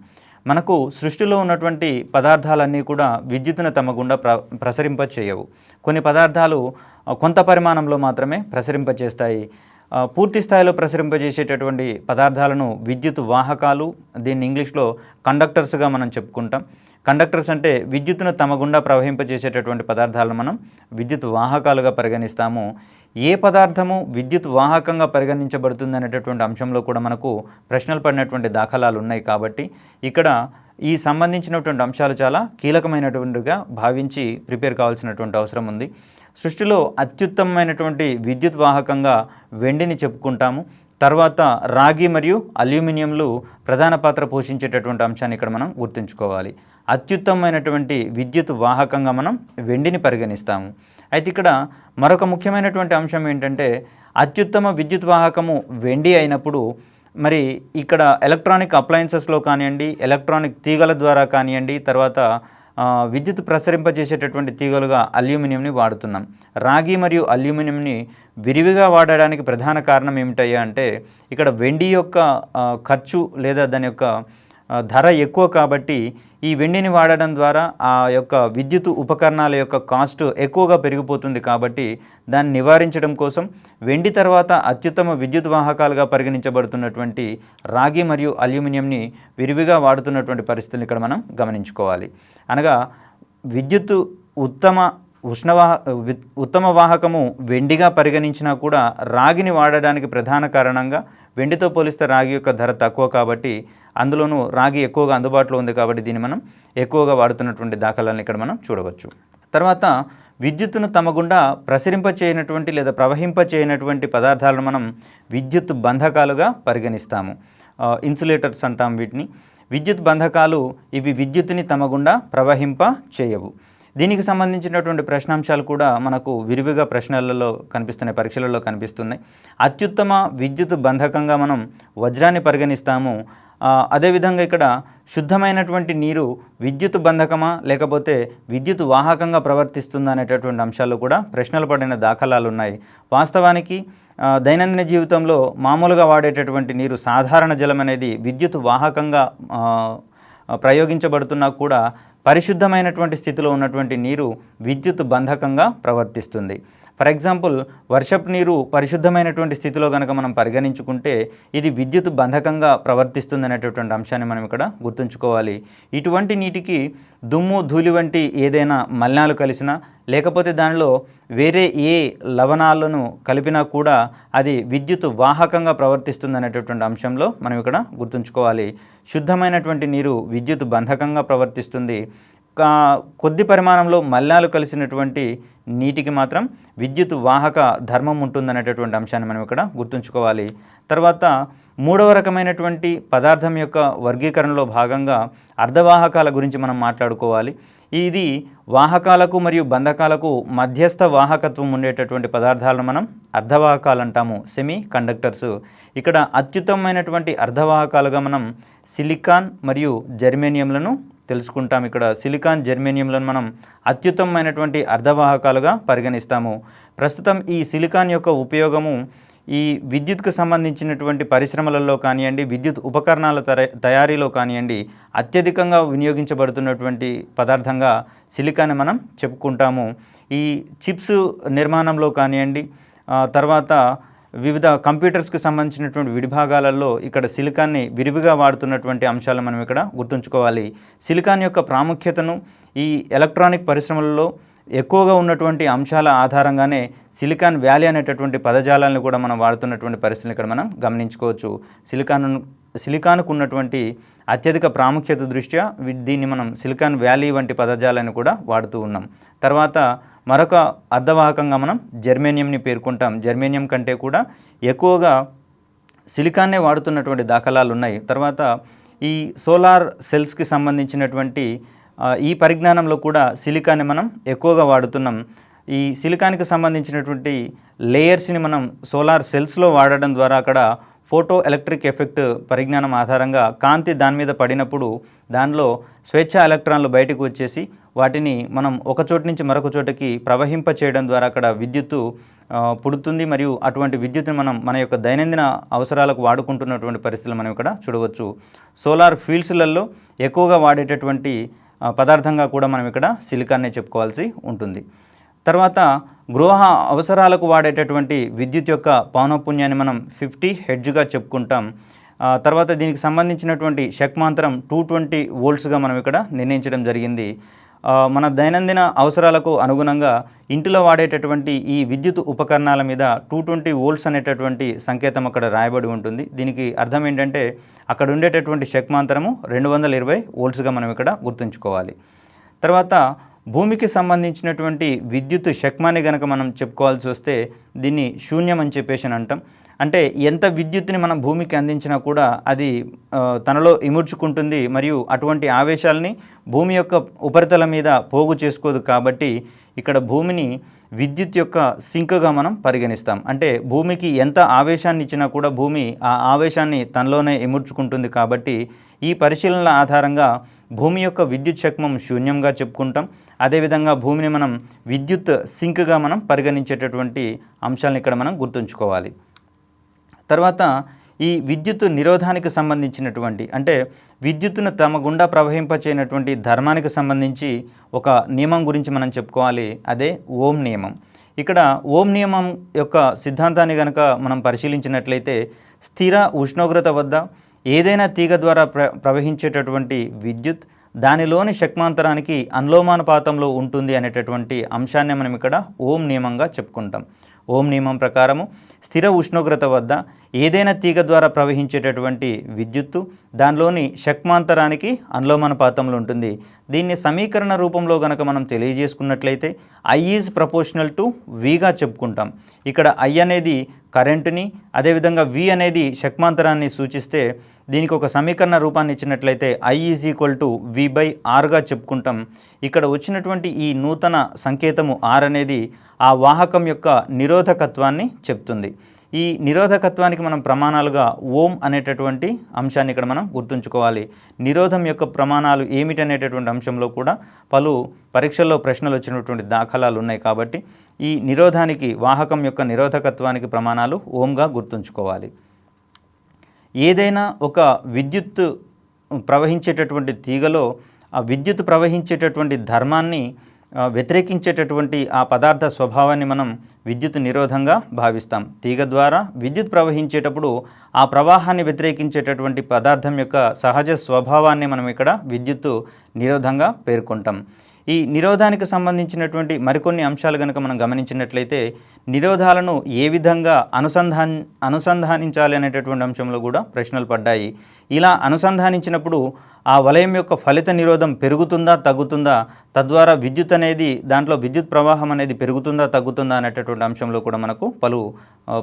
మనకు సృష్టిలో ఉన్నటువంటి పదార్థాలన్నీ కూడా విద్యుత్తును తమ గుండా ప్రసరింప చేయవు. కొన్ని పదార్థాలు కొంత పరిమాణంలో మాత్రమే ప్రసరింపచేస్తాయి. పూర్తి స్థాయిలో ప్రసరింపజేసేటటువంటి పదార్థాలను విద్యుత్ వాహకాలు, దీన్ని ఇంగ్లీష్లో కండక్టర్స్గా మనం చెప్పుకుంటాం. కండక్టర్స్ అంటే విద్యుత్తును తమ గుండా ప్రవహింపజేసేటటువంటి పదార్థాలను మనం విద్యుత్ వాహకాలుగా పరిగణిస్తాము. ఏ పదార్థము విద్యుత్ వాహకంగా పరిగణించబడుతుంది అనేటటువంటి అంశంలో కూడా మనకు ప్రశ్నలు పడినటువంటి దాఖలాలు ఉన్నాయి. కాబట్టి ఇక్కడ ఈ సంబంధించినటువంటి అంశాలు చాలా కీలకమైనటువంటిగా భావించి ప్రిపేర్ కావాల్సినటువంటి అవసరం ఉంది. సృష్టిలో అత్యుత్తమమైనటువంటి విద్యుత్ వాహకంగా వెండిని చెప్పుకుంటాము. తర్వాత రాగి మరియు అల్యూమినియంలు ప్రధాన పాత్ర పోషించేటటువంటి అంశాన్ని ఇక్కడ మనం గుర్తుంచుకోవాలి. అత్యుత్తమమైనటువంటి విద్యుత్ వాహకంగా మనం వెండిని పరిగణిస్తాము. అయితే ఇక్కడ మరొక ముఖ్యమైనటువంటి అంశం ఏంటంటే అత్యుత్తమ విద్యుత్ వాహకము వెండి అయినప్పుడు మరి ఇక్కడ ఎలక్ట్రానిక్ అప్లయన్సెస్లో కానివ్వండి, ఎలక్ట్రానిక్ తీగల ద్వారా కానివ్వండి, తర్వాత విద్యుత్ ప్రసరింపజేసేటటువంటి తీగలుగా అల్యూమినియంని వాడుతున్నాం. రాగి మరియు అల్యూమినియంని విరివిగా వాడడానికి ప్రధాన కారణం ఏమిటయ్యా అంటే ఇక్కడ వెండి యొక్క ఖర్చు లేదా దాని యొక్క ధర ఎక్కువ కాబట్టి ఈ వెండిని వాడడం ద్వారా ఆ యొక్క విద్యుత్ ఉపకరణాల యొక్క కాస్ట్ ఎక్కువగా పెరిగిపోతుంది. కాబట్టి దాన్ని నివారించడం కోసం వెండి తర్వాత అత్యుత్తమ విద్యుత్ వాహకాలుగా పరిగణించబడుతున్నటువంటి రాగి మరియు అల్యూమినియంని విరివిగా వాడుతున్నటువంటి పరిస్థితులను ఇక్కడ మనం గమనించుకోవాలి. అనగా విద్యుత్ ఉత్తమ వాహకము వెండిగా పరిగణించినా కూడా రాగిని వాడడానికి ప్రధాన కారణంగా వెండితో పోలిస్తే రాగి యొక్క ధర తక్కువ కాబట్టి అందులోనూ రాగి ఎక్కువగా అందుబాటులో ఉంది కాబట్టి దీన్ని మనం ఎక్కువగా వాడుతున్నటువంటి దాఖలాలను ఇక్కడ మనం చూడవచ్చు. తర్వాత విద్యుత్తును తమ గుండా ప్రసరింపచేయనటువంటి లేదా ప్రవహింపచేయనటువంటి పదార్థాలను మనం విద్యుత్ బంధకాలుగా పరిగణిస్తాము. ఇన్సులేటర్స్ అంటాం వీటిని. విద్యుత్ బంధకాలు ఇవి విద్యుత్తుని తమ గుండా ప్రవహింప చేయవు. దీనికి సంబంధించినటువంటి ప్రశ్నాంశాలు కూడా మనకు విరివిగా ప్రశ్నలలో కనిపిస్తున్నాయి, పరీక్షలలో కనిపిస్తున్నాయి. అత్యుత్తమ విద్యుత్ బంధకంగా మనం వజ్రాన్ని పరిగణిస్తాము. అదేవిధంగా ఇక్కడ శుద్ధమైనటువంటి నీరు విద్యుత్ బంధకమా లేకపోతే విద్యుత్ వాహకంగా ప్రవర్తిస్తుందా అనేటటువంటి అంశాలు కూడా ప్రశ్నలు పడిన దాఖలాలు ఉన్నాయి. వాస్తవానికి దైనందిన జీవితంలో మామూలుగా వాడేటటువంటి నీరు సాధారణ జలం అనేది విద్యుత్ వాహకంగా ప్రయోగించబడుతున్నా కూడా పరిశుద్ధమైనటువంటి స్థితిలో ఉన్నటువంటి నీరు విద్యుత్ బంధకంగా ప్రవర్తిస్తుంది. ఫర్ ఎగ్జాంపుల్ వర్షపు నీరు పరిశుద్ధమైనటువంటి స్థితిలో కనుక మనం పరిగణించుకుంటే ఇది విద్యుత్ బంధకంగా ప్రవర్తిస్తుంది అనేటటువంటి అంశాన్ని మనం ఇక్కడ గుర్తుంచుకోవాలి. ఇటువంటి నీటికి దుమ్ము ధూళి వంటి ఏదైనా మలినాలు కలిసినా లేకపోతే దానిలో వేరే ఏ లవణాలను కలిపినా కూడా అది విద్యుత్ వాహకంగా ప్రవర్తిస్తుంది అనేటటువంటి అంశంలో మనం ఇక్కడ గుర్తుంచుకోవాలి. శుద్ధమైనటువంటి నీరు విద్యుత్ బంధకంగా ప్రవర్తిస్తుంది. కొద్ది పరిమాణంలో మలినాలు కలిసినటువంటి నీటికి మాత్రం విద్యుత్ వాహక ధర్మం ఉంటుందనేటటువంటి అంశాన్ని మనం ఇక్కడ గుర్తుంచుకోవాలి. తర్వాత మూడవ రకమైనటువంటి పదార్థం యొక్క వర్గీకరణలో భాగంగా అర్ధవాహకాల గురించి మనం మాట్లాడుకోవాలి. ఇది వాహకాలకు మరియు బంధకాలకు మధ్యస్థ వాహకత్వం ఉండేటటువంటి పదార్థాలను మనం అర్ధవాహకాలు అంటాము, సెమీ కండక్టర్స్. ఇక్కడ అత్యుత్తమమైనటువంటి అర్ధవాహకాలుగా మనం సిలికాన్ మరియు జర్మేనియంలను తెలుసుకుంటాం. ఇక్కడ సిలికాన్ జర్మేనియంలను మనం అత్యుత్తమమైనటువంటి అర్ధవాహకాలుగా పరిగణిస్తాము. ప్రస్తుతం ఈ సిలికాన్ యొక్క ఉపయోగము ఈ విద్యుత్కు సంబంధించినటువంటి పరిశ్రమలలో కానివ్వండి, విద్యుత్ ఉపకరణాల తయారీలో కానివ్వండి అత్యధికంగా వినియోగించబడుతున్నటువంటి పదార్థంగా సిలికాన్ మనం చెప్పుకుంటాము. ఈ చిప్స్ నిర్మాణంలో కానివ్వండి, తర్వాత వివిధ కంప్యూటర్స్కి సంబంధించినటువంటి విడిభాగాలలో ఇక్కడ సిలికాన్ని విరివిగా వాడుతున్నటువంటి అంశాలు మనం ఇక్కడ గుర్తుంచుకోవాలి. సిలికాన్ యొక్క ప్రాముఖ్యతను ఈ ఎలక్ట్రానిక్ పరిశ్రమలలో ఎక్కువగా ఉన్నటువంటి అంశాల ఆధారంగానే సిలికాన్ వ్యాలీ అనేటటువంటి పదజాలాలను కూడా మనం వాడుతున్నటువంటి పరిస్థితులు ఇక్కడ మనం గమనించుకోవచ్చు. సిలికాన్కు ఉన్నటువంటి అత్యధిక ప్రాముఖ్యత దృష్ట్యా దీన్ని మనం సిలికాన్ వ్యాలీ వంటి పదజాలాన్ని కూడా వాడుతూ ఉన్నాం. తర్వాత మరొక అర్ధవాహకంగా మనం జర్మేనియంని పేర్కొంటాం. జర్మేనియం కంటే కూడా ఎక్కువగా సిలికాన్నే వాడుతున్నటువంటి దాఖలాలు ఉన్నాయి. తర్వాత ఈ సోలార్ సెల్స్కి సంబంధించినటువంటి ఈ పరిజ్ఞానంలో కూడా సిలికాన్ని మనం ఎక్కువగా వాడుతున్నాం. ఈ సిలికాన్కి సంబంధించినటువంటి లేయర్స్ని మనం సోలార్ సెల్స్లో వాడడం ద్వారా అక్కడ ఫోటో ఎలక్ట్రిక్ ఎఫెక్ట్ పరిజ్ఞానం ఆధారంగా కాంతి దాని మీద పడినప్పుడు దానిలో స్వేచ్ఛ ఎలక్ట్రాన్లు బయటకు వచ్చేసి వాటిని మనం ఒక చోటు నుంచి మరొక చోటుకి ప్రవహింప చేయడం ద్వారా అక్కడ విద్యుత్తు పుడుతుంది. మరియు అటువంటి విద్యుత్తుని మనం మన యొక్క దైనందిన అవసరాలకు వాడుకుంటున్నటువంటి పరిస్థితులు మనం ఇక్కడ చూడవచ్చు. సోలార్ ఫీల్డ్స్లలో ఎక్కువగా వాడేటటువంటి పదార్థంగా కూడా మనం ఇక్కడ సిలికాన్నే చెప్పుకోవాల్సి ఉంటుంది. తర్వాత గృహ అవసరాలకు వాడేటటువంటి విద్యుత్ యొక్క పౌనఃపున్యాన్ని మనం 50 హెర్ట్జ్గా చెప్పుకుంటాం. తర్వాత దీనికి సంబంధించినటువంటి శక్మాంతరం 220 వోల్ట్స్గా మనం ఇక్కడ నిర్ణయించడం జరిగింది. మన దైనందిన అవసరాలకు అనుగుణంగా ఇంటిలో వాడేటటువంటి ఈ విద్యుత్ ఉపకరణాల మీద 220 వోల్ట్స్ అనేటటువంటి సంకేతం అక్కడ రాయబడి ఉంటుంది. దీనికి అర్థం ఏంటంటే అక్కడ ఉండేటటువంటి శక్మాంతరము 220 వోల్ట్స్గా మనం ఇక్కడ గుర్తుంచుకోవాలి. తర్వాత భూమికి సంబంధించినటువంటి విద్యుత్ శక్మాన్ని గనక మనం చెప్పుకోవాల్సి వస్తే దీన్ని శూన్యం అని చెప్పేసి అంటాం. అంటే ఎంత విద్యుత్తుని మనం భూమికి అందించినా కూడా అది తనలో ఇముడ్చుకుంటుంది మరియు అటువంటి ఆవేశాలని భూమి యొక్క ఉపరితలం మీద పోగు చేసుకోదు. కాబట్టి ఇక్కడ భూమిని విద్యుత్ యొక్క సింక్గా మనం పరిగణిస్తాం. అంటే భూమికి ఎంత ఆవేశాన్ని ఇచ్చినా కూడా భూమి ఆ ఆవేశాన్ని తనలోనే ఇముడ్చుకుంటుంది. కాబట్టి ఈ పరిశీలనల ఆధారంగా భూమి యొక్క విద్యుత్ శక్మం శూన్యంగా చెప్పుకుంటాం. అదేవిధంగా భూమిని మనం విద్యుత్ సింక్గా మనం పరిగణించేటటువంటి అంశాలను ఇక్కడ మనం గుర్తుంచుకోవాలి. తర్వాత ఈ విద్యుత్ నిరోధానికి సంబంధించినటువంటి అంటే విద్యుత్తును తమ గుండా ప్రవహింపచేయనటువంటి ధర్మానికి సంబంధించి ఒక నియమం గురించి మనం చెప్పుకోవాలి. అదే ఓం నియమం. ఇక్కడ ఓం నియమం యొక్క సిద్ధాంతాన్ని కనుక మనం పరిశీలించినట్లయితే స్థిర ఉష్ణోగ్రత వద్ద ఏదైనా తీగ ద్వారా ప్రవహించేటటువంటి విద్యుత్ దానిలోని శక్మాంతరానికి అనులోమానుపాతంలో ఉంటుంది అనేటటువంటి అంశాన్ని మనం ఇక్కడ ఓం నియమంగా చెప్పుకుంటాం. ఓం నియమం ప్రకారము స్థిర ఉష్ణోగ్రత వద్ద ఏదైనా తీగ ద్వారా ప్రవహించేటటువంటి విద్యుత్తు దానిలోని శక్మాంతరానికి అనులోమానుపాతంలో ఉంటుంది. దీన్ని సమీకరణ రూపంలో గనక మనం తెలియజేసుకున్నట్లయితే I ఈజ్ ప్రపోర్షనల్ టు Vగా చెప్పుకుంటాం. ఇక్కడ I అనేది కరెంటుని, అదేవిధంగా V అనేది శక్మాంతరాన్ని సూచిస్తే దీనికి ఒక సమీకరణ రూపాన్ని ఇచ్చినట్లయితే I ఈజ్ ఈక్వల్ టు V/Rగా చెప్పుకుంటాం. ఇక్కడ వచ్చినటువంటి ఈ నూతన సంకేతము R అనేది ఆ వాహకం యొక్క నిరోధకత్వాన్ని చెప్తుంది. ఈ నిరోధకత్వానికి మనం ప్రమాణాలుగా ఓం అనేటటువంటి అంశాన్ని ఇక్కడ మనం గుర్తుంచుకోవాలి. నిరోధం యొక్క ప్రమాణాలు ఏమిటి అనేటటువంటి అంశంలో కూడా పలు పరీక్షల్లో ప్రశ్నలు వచ్చినటువంటి దాఖలాలు ఉన్నాయి. కాబట్టి ఈ నిరోధానికి వాహకం యొక్క నిరోధకత్వానికి ప్రమాణాలు ఓంగా గుర్తుంచుకోవాలి. ఏదైనా ఒక విద్యుత్ ప్రవహించేటటువంటి తీగలో ఆ విద్యుత్ ప్రవహించేటటువంటి ధర్మాన్ని వ్యతిరేకించేటటువంటి ఆ పదార్థ స్వభావాన్ని మనం విద్యుత్ నిరోధంగా భావిస్తాం. తీగ ద్వారా విద్యుత్ ప్రవహించేటప్పుడు ఆ ప్రవాహాన్ని వ్యతిరేకించేటటువంటి పదార్థం యొక్క సహజ స్వభావాన్ని మనం ఇక్కడ విద్యుత్తు నిరోధంగా పేర్కొంటాం. ఈ నిరోధానికి సంబంధించినటువంటి మరికొన్ని అంశాలు కనుక మనం గమనించినట్లయితే నిరోధాలను ఏ విధంగా అనుసంధానించాలి అనేటటువంటి అంశంలో కూడా ప్రశ్నలు పడ్డాయి. ఇలా అనుసంధానించినప్పుడు ఆ వలయం యొక్క ఫలిత నిరోధం పెరుగుతుందా తగ్గుతుందా, తద్వారా విద్యుత్ అనేది దాంట్లో విద్యుత్ ప్రవాహం అనేది పెరుగుతుందా తగ్గుతుందా అనేటటువంటి అంశంలో కూడా మనకు పలు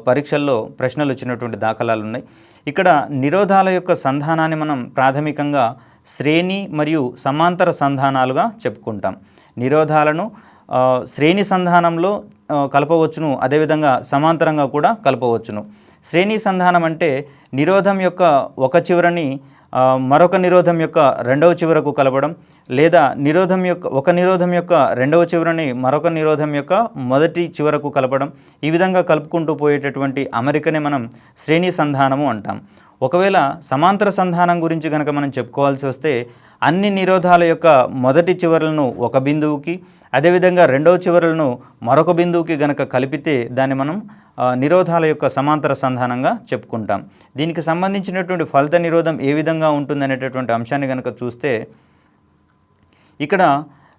పరీక్షల్లో ప్రశ్నలు వచ్చినటువంటి దాఖలాలు ఉన్నాయి. ఇక్కడ నిరోధాల యొక్క సంధానాన్ని మనం ప్రాథమికంగా శ్రేణి మరియు సమాంతర సంధానాలుగా చెప్పుకుంటాం. నిరోధాలను శ్రేణి సంధానంలో కలపవచ్చును, అదేవిధంగా సమాంతరంగా కూడా కలపవచ్చును. శ్రేణి సంధానం అంటే నిరోధం యొక్క ఒక చివరని మరొక నిరోధం యొక్క రెండవ చివరకు కలపడం, లేదా ఒక నిరోధం యొక్క రెండవ చివరని మరొక నిరోధం యొక్క మొదటి చివరకు కలపడం. ఈ విధంగా కలుపుకుంటూ పోయేటటువంటి అమరికనే మనం శ్రేణి సంధానము అంటాం. ఒకవేళ సమాంతర సంధానం గురించి కనుక మనం చెప్పుకోవాల్సి వస్తే అన్ని నిరోధాల యొక్క మొదటి చివరలను ఒక బిందువుకి, అదేవిధంగా రెండవ చివరలను మరొక బిందువుకి గనక కలిపితే దాన్ని మనం నిరోధాల యొక్క సమాంతర సంధానంగా చెప్పుకుంటాం. దీనికి సంబంధించినటువంటి ఫలిత నిరోధం ఏ విధంగా ఉంటుందనేటటువంటి అంశాన్ని కనుక చూస్తే ఇక్కడ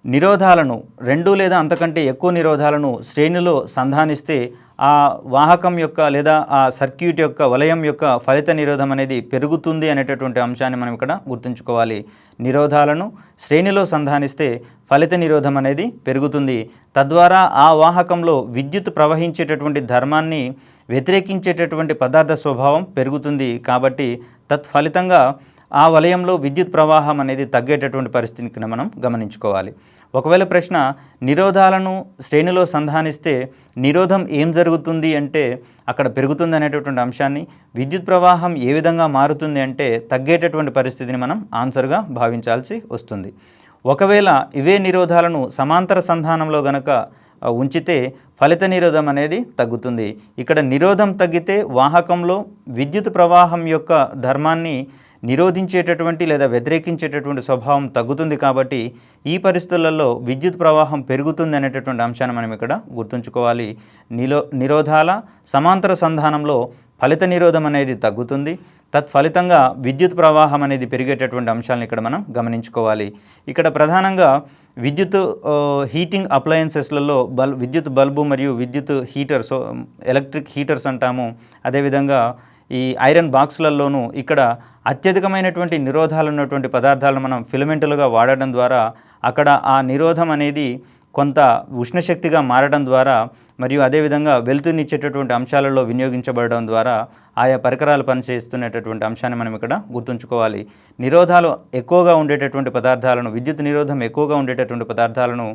నిరోధాలను 2 లేదా అంతకంటే ఎక్కువ నిరోధాలను శ్రేణిలో సంధానిస్తే ఆ వాహకం యొక్క లేదా ఆ సర్క్యూట్ యొక్క వలయం యొక్క ఫలిత నిరోధం అనేది పెరుగుతుంది అనేటటువంటి అంశాన్ని మనం ఇక్కడ గుర్తుంచుకోవాలి. నిరోధాలను శ్రేణిలో సంధానిస్తే ఫలిత నిరోధం అనేది పెరుగుతుంది. తద్వారా ఆ వాహకంలో విద్యుత్ ప్రవహించేటటువంటి ధర్మాన్ని వ్యతిరేకించేటటువంటి పదార్థ స్వభావం పెరుగుతుంది. కాబట్టి తత్ఫలితంగా ఆ వలయంలో విద్యుత్ ప్రవాహం అనేది తగ్గేటటువంటి పరిస్థితిని మనం గమనించుకోవాలి. ఒకవేళ ప్రశ్న నిరోధాలను శ్రేణిలో సంధానిస్తే నిరోధం ఏం జరుగుతుంది అంటే అక్కడ పెరుగుతుంది అనేటటువంటి అంశాన్ని, విద్యుత్ ప్రవాహం ఏ విధంగా మారుతుంది అంటే తగ్గేటటువంటి పరిస్థితిని మనం ఆన్సర్గా భావించాల్సి వస్తుంది. ఒకవేళ ఇవే నిరోధాలను సమాంతర సంధానంలో గనక ఉంచితే ఫలిత నిరోధం అనేది తగ్గుతుంది. ఇక్కడ నిరోధం తగ్గితే వాహకంలో విద్యుత్ ప్రవాహం యొక్క ధర్మాన్ని నిరోధించేటటువంటి లేదా వ్యతిరేకించేటటువంటి స్వభావం తగ్గుతుంది. కాబట్టి ఈ పరిస్థితులలో విద్యుత్ ప్రవాహం పెరుగుతుంది అనేటటువంటి అంశాన్ని మనం ఇక్కడ గుర్తుంచుకోవాలి. నిరోధాల సమాంతర సంధానంలో ఫలిత నిరోధం అనేది తగ్గుతుంది. తత్ఫలితంగా విద్యుత్ ప్రవాహం అనేది పెరిగేటటువంటి అంశాలను ఇక్కడ మనం గమనించుకోవాలి. ఇక్కడ ప్రధానంగా విద్యుత్ హీటింగ్ అప్లయన్సెస్లలో విద్యుత్ బల్బు మరియు విద్యుత్ హీటర్స్, ఎలక్ట్రిక్ హీటర్స్ అంటాము. అదేవిధంగా ఈ ఐరన్ బాక్సులలోనూ ఇక్కడ అత్యధికమైనటువంటి నిరోధాలు ఉన్నటువంటి పదార్థాలను మనం ఫిలమెంటులుగా వాడడం ద్వారా అక్కడ ఆ నిరోధం అనేది కొంత ఉష్ణశక్తిగా మారడం ద్వారా మరియు అదేవిధంగా వెలుతురునిచ్చేటటువంటి అంశాలలో వినియోగించబడడం ద్వారా ఆయా పరికరాలు పనిచేస్తున్నటువంటి అంశాన్ని మనం ఇక్కడ గుర్తుంచుకోవాలి. నిరోధాలు ఎక్కువగా ఉండేటటువంటి పదార్థాలను, విద్యుత్ నిరోధం ఎక్కువగా ఉండేటటువంటి పదార్థాలను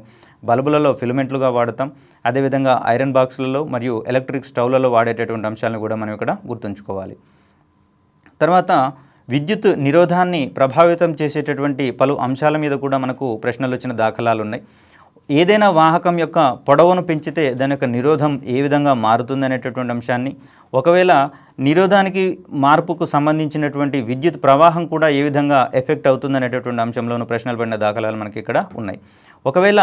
బల్బులలో ఫిలమెంట్లుగా వాడతాం. అదేవిధంగా ఐరన్ బాక్సులలో మరియు ఎలక్ట్రిక్ స్టవ్లలో వాడేటటువంటి అంశాలను కూడా మనం ఇక్కడ గుర్తుంచుకోవాలి. తర్వాత విద్యుత్ నిరోధాన్ని ప్రభావితం చేసేటటువంటి పలు అంశాల మీద కూడా మనకు ప్రశ్నలు వచ్చిన దాఖలాలు ఉన్నాయి. ఏదైనా వాహకం యొక్క పొడవును పెంచితే దాని యొక్క నిరోధం ఏ విధంగా మారుతుంది అనేటటువంటి అంశాన్ని, ఒకవేళ నిరోధానికి మార్పుకు సంబంధించినటువంటి విద్యుత్ ప్రవాహం కూడా ఏ విధంగా ఎఫెక్ట్ అవుతుంది అనేటటువంటి అంశంలోనూ ప్రశ్నలు పడిన దాఖలాలు మనకి ఇక్కడ ఉన్నాయి. ఒకవేళ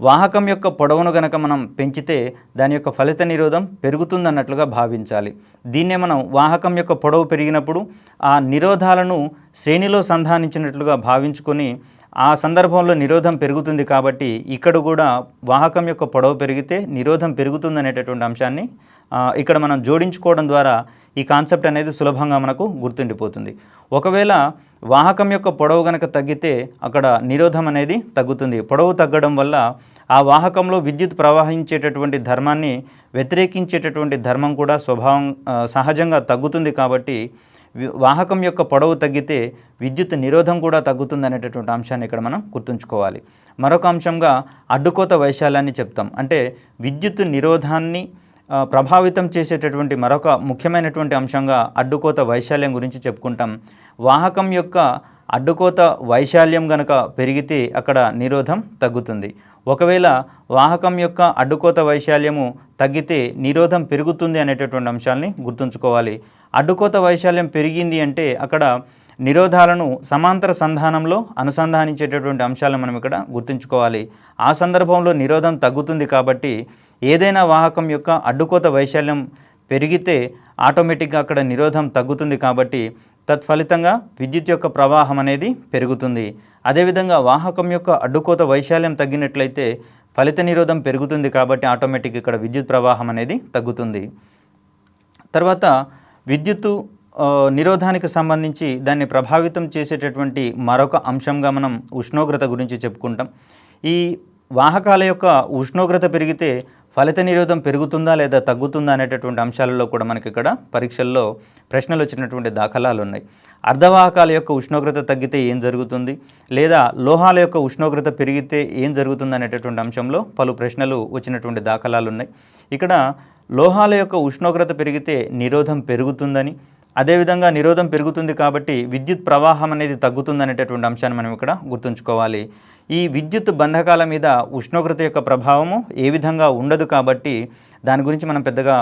వాహకం యొక్క పొడవును గనక మనం పెంచితే దాని యొక్క ఫలిత నిరోధం పెరుగుతుందన్నట్లుగా భావించాలి. దీన్నే మనం వాహకం యొక్క పొడవు పెరిగినప్పుడు ఆ నిరోధాలను శ్రేణిలో సంధానించినట్లుగా భావించుకొని ఆ సందర్భంలో నిరోధం పెరుగుతుంది. కాబట్టి ఇక్కడ కూడా వాహకం యొక్క పొడవు పెరిగితే నిరోధం పెరుగుతుందనేటటువంటి అంశాన్ని ఇక్కడ మనం జోడించుకోవడం ద్వారా ఈ కాన్సెప్ట్ అనేది సులభంగా మనకు గుర్తుండిపోతుంది. ఒకవేళ వాహకం యొక్క పొడవు కనుక తగ్గితే అక్కడ నిరోధం అనేది తగ్గుతుంది. పొడవు తగ్గడం వల్ల ఆ వాహకంలో విద్యుత్ ప్రవహించేటటువంటి ధర్మాన్ని వ్యతిరేకించేటటువంటి ధర్మం కూడా సహజంగా తగ్గుతుంది. కాబట్టి వాహకం యొక్క పొడవు తగ్గితే విద్యుత్ నిరోధం కూడా తగ్గుతుంది అనేటటువంటి అంశాన్ని ఇక్కడ మనం గుర్తుంచుకోవాలి. మరొక అంశంగా అడ్డుకోత వైశాల్యాన్ని చెప్తాం. అంటే విద్యుత్ నిరోధాన్ని ప్రభావితం చేసేటటువంటి మరొక ముఖ్యమైనటువంటి అంశంగా అడ్డుకోత వైశాల్యం గురించి చెప్పుకుంటాం. వాహకం యొక్క అడ్డుకోత వైశాల్యం గనక పెరిగితే అక్కడ నిరోధం తగ్గుతుంది. ఒకవేళ వాహకం యొక్క అడ్డుకోత వైశాల్యము తగ్గితే నిరోధం పెరుగుతుంది అనేటటువంటి అంశాలని గుర్తుంచుకోవాలి. అడ్డుకోత వైశాల్యం పెరిగింది అంటే అక్కడ నిరోధాలను సమాంతర సంధానంలో అనుసంధానించేటటువంటి అంశాలను మనం ఇక్కడ గుర్తుంచుకోవాలి. ఆ సందర్భంలో నిరోధం తగ్గుతుంది కాబట్టి ఏదైనా వాహకం యొక్క అడ్డుకోత వైశాల్యం పెరిగితే ఆటోమేటిక్గా అక్కడ నిరోధం తగ్గుతుంది కాబట్టి తత్ఫలితంగా విద్యుత్ యొక్క ప్రవాహం అనేది పెరుగుతుంది. అదేవిధంగా వాహకం యొక్క అడ్డుకోత వైశాల్యం తగ్గినట్లయితే ఫలిత నిరోధం పెరుగుతుంది కాబట్టి ఆటోమేటిక్ ఇక్కడ విద్యుత్ ప్రవాహం అనేది తగ్గుతుంది. తర్వాత విద్యుత్తు నిరోధానికి సంబంధించి దాన్ని ప్రభావితం చేసేటటువంటి మరొక అంశంగా మనం ఉష్ణోగ్రత గురించి చెప్పుకుంటాం. ఈ వాహకాల యొక్క ఉష్ణోగ్రత పెరిగితే ఫలిత నిరోధం పెరుగుతుందా లేదా తగ్గుతుందా అనేటటువంటి అంశాలలో కూడా మనకి ఇక్కడ పరీక్షల్లో ప్రశ్నలు వచ్చినటువంటి దాఖలాలు ఉన్నాయి. అర్ధవాహకాల యొక్క ఉష్ణోగ్రత తగ్గితే ఏం జరుగుతుంది, లేదా లోహాల యొక్క ఉష్ణోగ్రత పెరిగితే ఏం జరుగుతుంది అనేటటువంటి అంశంలో పలు ప్రశ్నలు వచ్చినటువంటి దాఖలాలు ఉన్నాయి. ఇక్కడ లోహాల యొక్క ఉష్ణోగ్రత పెరిగితే నిరోధం పెరుగుతుందని, అదేవిధంగా నిరోధం పెరుగుతుంది కాబట్టి విద్యుత్ ప్రవాహం అనేది తగ్గుతుంది అనేటటువంటి అంశాన్ని మనం ఇక్కడ గుర్తుంచుకోవాలి. ఈ విద్యుత్ బంధకాల మీద ఉష్ణోగ్రత యొక్క ప్రభావము ఏ విధంగా ఉండదు కాబట్టి దాని గురించి మనం పెద్దగా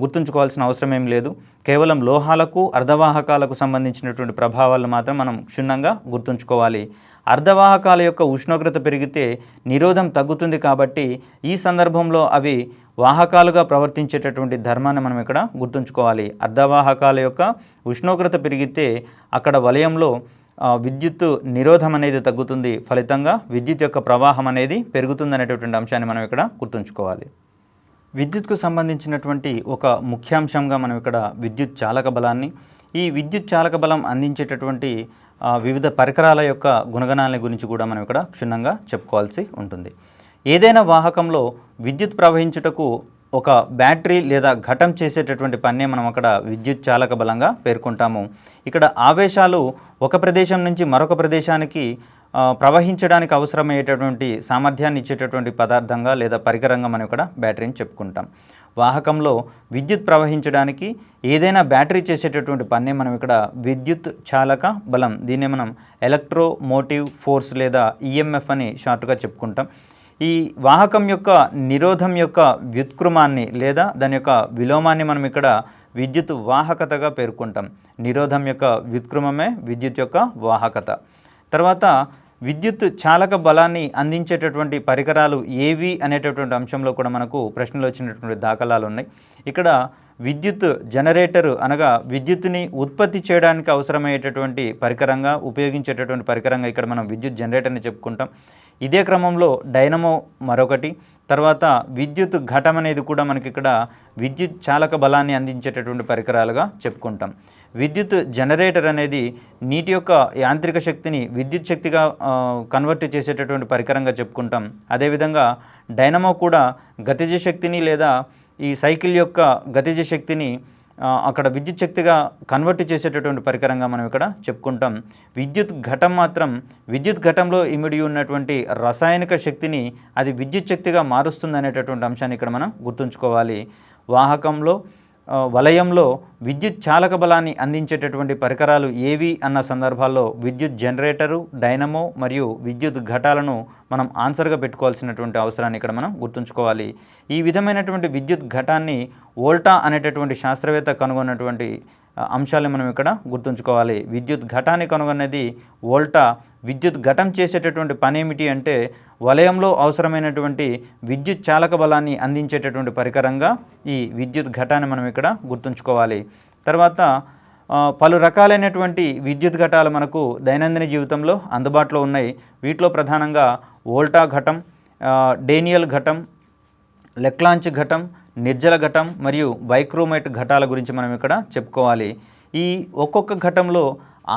గుర్తుంచుకోవాల్సిన అవసరం ఏం లేదు. కేవలం లోహాలకు అర్ధవాహకాలకు సంబంధించినటువంటి ప్రభావాలను మాత్రం మనం క్షుణ్ణంగా గుర్తుంచుకోవాలి. అర్ధవాహకాల యొక్క ఉష్ణోగ్రత పెరిగితే నిరోధం తగ్గుతుంది కాబట్టి ఈ సందర్భంలో అవి వాహకాలుగా ప్రవర్తించేటటువంటి ధర్మాన్ని మనం ఇక్కడ గుర్తుంచుకోవాలి. అర్ధవాహకాల యొక్క ఉష్ణోగ్రత పెరిగితే అక్కడ వలయంలో విద్యుత్ నిరోధం అనేది తగ్గుతుంది, ఫలితంగా విద్యుత్ యొక్క ప్రవాహం అనేది పెరుగుతుంది అనేటటువంటి అంశాన్ని మనం ఇక్కడ గుర్తుంచుకోవాలి. విద్యుత్కు సంబంధించినటువంటి ఒక ముఖ్యాంశంగా మనం ఇక్కడ విద్యుత్ చాలక బలాన్ని, ఈ విద్యుత్ చాలక బలం అందించేటటువంటి వివిధ పరికరాల యొక్క గుణగణాల గురించి కూడా మనం ఇక్కడ క్షుణ్ణంగా చెప్పుకోవాల్సి ఉంటుంది. ఏదైనా వాహకంలో విద్యుత్ ప్రవహించుటకు ఒక బ్యాటరీ లేదా ఘటం చేసేటటువంటి పన్నే మనం అక్కడ విద్యుత్ చాలక బలంగా పేర్కొంటాము. ఇక్కడ ఆవేశాలు ఒక ప్రదేశం నుంచి మరొక ప్రదేశానికి ప్రవహించడానికి అవసరమయ్యేటటువంటి సామర్థ్యాన్ని ఇచ్చేటటువంటి పదార్థంగా లేదా పరికరంగా మనం ఇక్కడ బ్యాటరీని చెప్పుకుంటాం. వాహకంలో విద్యుత్ ప్రవహించడానికి ఏదైనా బ్యాటరీ చేసేటటువంటి పన్నే మనం ఇక్కడ విద్యుత్ చాలక బలం, దీన్నే మనం ఎలక్ట్రోమోటివ్ ఫోర్స్ లేదా ఈఎంఎఫ్ అని షార్ట్గా చెప్పుకుంటాం. ఈ వాహకం యొక్క నిరోధం యొక్క వ్యుత్క్రమాన్ని లేదా దాని యొక్క విలోమాన్ని మనం ఇక్కడ విద్యుత్ వాహకతగా పేర్కొంటాం. నిరోధం యొక్క వ్యుత్క్రమమే విద్యుత్ యొక్క వాహకత. తర్వాత విద్యుత్ చాలక బలాన్ని అందించేటటువంటి పరికరాలు ఏవి అనేటటువంటి అంశంలో కూడా మనకు ప్రశ్నలు వచ్చినటువంటి దాఖలాలు ఉన్నాయి. ఇక్కడ విద్యుత్ జనరేటరు అనగా విద్యుత్తుని ఉత్పత్తి చేయడానికి అవసరమయ్యేటటువంటి పరికరంగా ఉపయోగించేటటువంటి పరికరంగా ఇక్కడ మనం విద్యుత్ జనరేటర్ని చెప్పుకుంటాం. ఇదే క్రమంలో డైనమో మరొకటి, తర్వాత విద్యుత్ ఘటం అనేది కూడా మనకి ఇక్కడ విద్యుత్ చాలక బలాన్ని అందించేటటువంటి పరికరాలుగా చెప్పుకుంటాం. విద్యుత్ జనరేటర్ అనేది నీటి యొక్క యాంత్రిక శక్తిని విద్యుత్ శక్తిగా కన్వర్ట్ చేసేటటువంటి పరికరంగా చెప్పుకుంటాం. అదేవిధంగా డైనమో కూడా గతిజ శక్తిని లేదా ఈ సైకిల్ యొక్క గతిజ శక్తిని అక్కడ విద్యుత్ శక్తిగా కన్వర్ట్ చేసేటటువంటి పరికరంగా మనం ఇక్కడ చెప్పుకుంటాం. విద్యుత్ ఘటం మాత్రం విద్యుత్ ఘటంలో ఇమిడి ఉన్నటువంటి రసాయనిక శక్తిని అది విద్యుత్ శక్తిగా మారుస్తుంది అనేటటువంటి అంశాన్ని ఇక్కడ మనం గుర్తుంచుకోవాలి. వాహకంలో వలయంలో విద్యుత్ చాలక బలాన్ని అందించేటటువంటి పరికరాలు ఏవి అన్న సందర్భాల్లో విద్యుత్ జనరేటరు, డైనమో మరియు విద్యుత్ ఘటాలను మనం ఆన్సర్గా పెట్టుకోవాల్సినటువంటి అవసరాన్ని ఇక్కడ మనం గుర్తుంచుకోవాలి. ఈ విధమైనటువంటి విద్యుత్ ఘటాన్ని వోల్టా అనేటటువంటి శాస్త్రవేత్త కనుగొన్నటువంటి అంశాలను మనం ఇక్కడ గుర్తుంచుకోవాలి. విద్యుత్ ఘటాన్ని కనుగొన్నది వోల్టా. విద్యుత్ ఘటం చేసేటటువంటి పని ఏమిటి అంటే వలయంలో అవసరమైనటువంటి విద్యుత్ చాలక బలాన్ని అందించేటటువంటి పరికరంగా ఈ విద్యుత్ ఘటాన్ని మనం ఇక్కడ గుర్తుంచుకోవాలి. తర్వాత పలు రకాలైనటువంటి విద్యుత్ ఘటాలు మనకు దైనందిన జీవితంలో అందుబాటులో ఉన్నాయి. వీటిలో ప్రధానంగా వోల్టా ఘటం, డేనియల్ ఘటం, లెక్లాంచ్ ఘటం, నిర్జల ఘటం మరియు బైక్రోమేట్ ఘటాల గురించి మనం ఇక్కడ చెప్పుకోవాలి. ఈ ఒక్కొక్క ఘటంలో